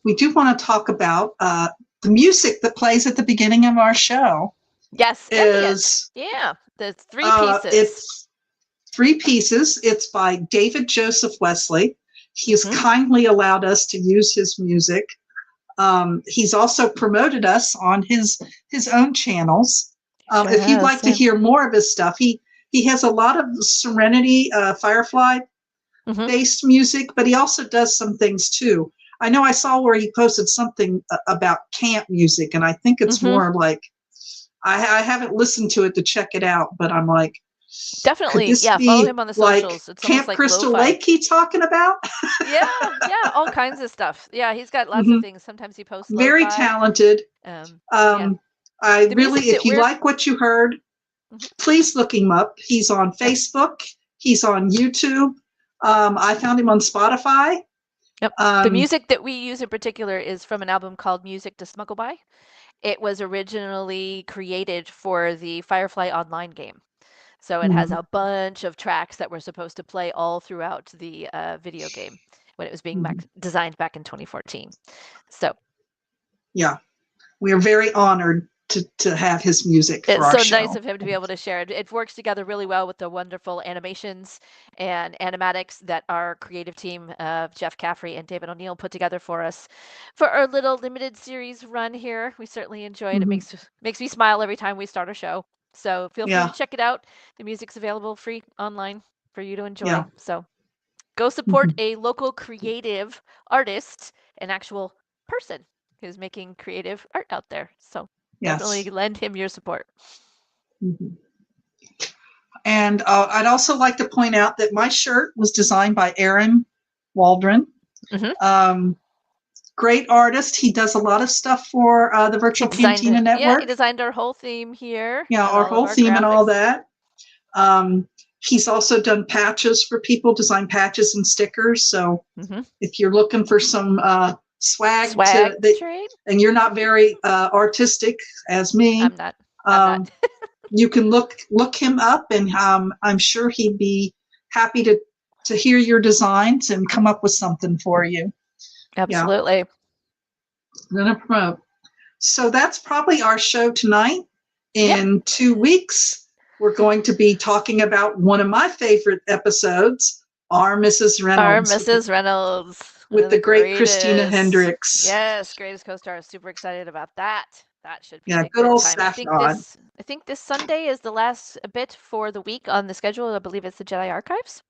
we do want to talk about the music that plays at the beginning of our show. Yes. There's 3 pieces. It's 3 pieces. It's by David Joseph Wesley. He has kindly allowed us to use his music. He's also promoted us on his own channels. Sure if you'd has, like to hear more of his stuff, he has a lot of Serenity, Firefly based music, but he also does some things too. I know I saw where he posted something about camp music, and I think it's more like, I haven't listened to it to check it out, but I'm like, definitely, could this yeah, be follow him on the like socials. It's almost Camp like Crystal lo-fi. Lake he talking about? Yeah, all kinds of stuff. Yeah, he's got lots of things. Sometimes he posts lo-fi. Very talented. Yeah. I The really, music if you like what you heard, please look him up. He's on Facebook. He's on YouTube. I found him on Spotify. Yep. The music that we use in particular is from an album called Music to Smuggle By. It was originally created for the Firefly Online game. So it has a bunch of tracks that were supposed to play all throughout the video game when it was being designed back in 2014. So yeah, we are very honored to have his music for our show. It's so nice of him to be able to share it. It works together really well with the wonderful animations and animatics that our creative team of Jeff Caffrey and David O'Neill put together for us for our little limited series run here. We certainly enjoy it. It makes me smile every time we start a show. So feel free to check it out. The music's available free online for you to enjoy. So go support a local creative artist, an actual person who's making creative art out there. So definitely lend him your support. And I'd also like to point out that my shirt was designed by Aaron Waldron. Great artist. He does a lot of stuff for the Virtual Cantina Network. Yeah, he designed our whole theme here. Yeah, our whole theme and all that. He's also done patches for people, designed patches and stickers. So if you're looking for some swag and you're not very artistic as me, I'm not. You can look him up, and I'm sure he'd be happy to hear your designs and come up with something for you. Absolutely. I'm gonna promote. So that's probably our show tonight. In 2 weeks, we're going to be talking about one of my favorite episodes, Our Mrs. Reynolds. Our Mrs. Reynolds. With the great Christina Hendricks. Yes, greatest co-star. Super excited about that. That should be a good old time. I think this Sunday is the last bit for the week on the schedule. I believe it's the Jedi Archives.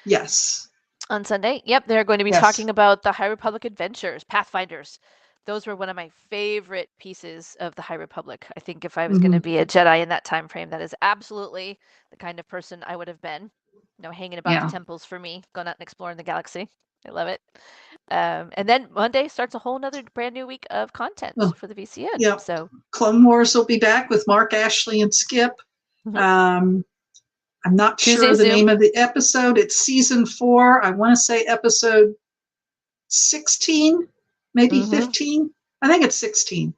Yes. On Sunday. Yep, they're going to be talking about the High Republic Adventures, Pathfinders. Those were one of my favorite pieces of the High Republic. I think if I was going to be a Jedi in that time frame, that is absolutely the kind of person I would have been. Hanging about the temples for me, going out and exploring the galaxy. I love it. And then Monday starts a whole nother brand new week of content for the VCN. Yep. So Clone Wars will be back with Mark, Ashley, and Skip. I'm not sure the name of the episode. It's season 4. I want to say episode 16, maybe 15. I think it's 16.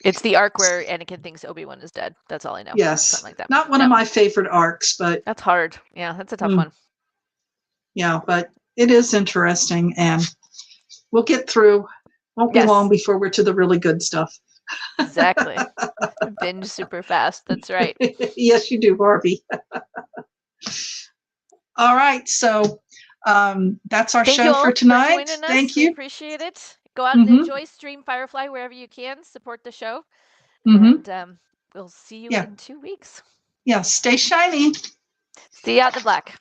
It's the arc where Anakin thinks Obi-Wan is dead. That's all I know. Yes. Something like that. Not one of my favorite arcs, but that's hard. Yeah, that's a tough one. Yeah, but it is interesting, and we'll get through. Won't be long before we're to the really good stuff. Exactly. Binge super fast. That's right. Yes, you do, Barbie. All right, so that's our show for tonight. Thank you. We appreciate it. Go out and enjoy Stream Firefly wherever you can. Support the show. And we'll see you in 2 weeks. Yeah, stay shiny. See you out in the black.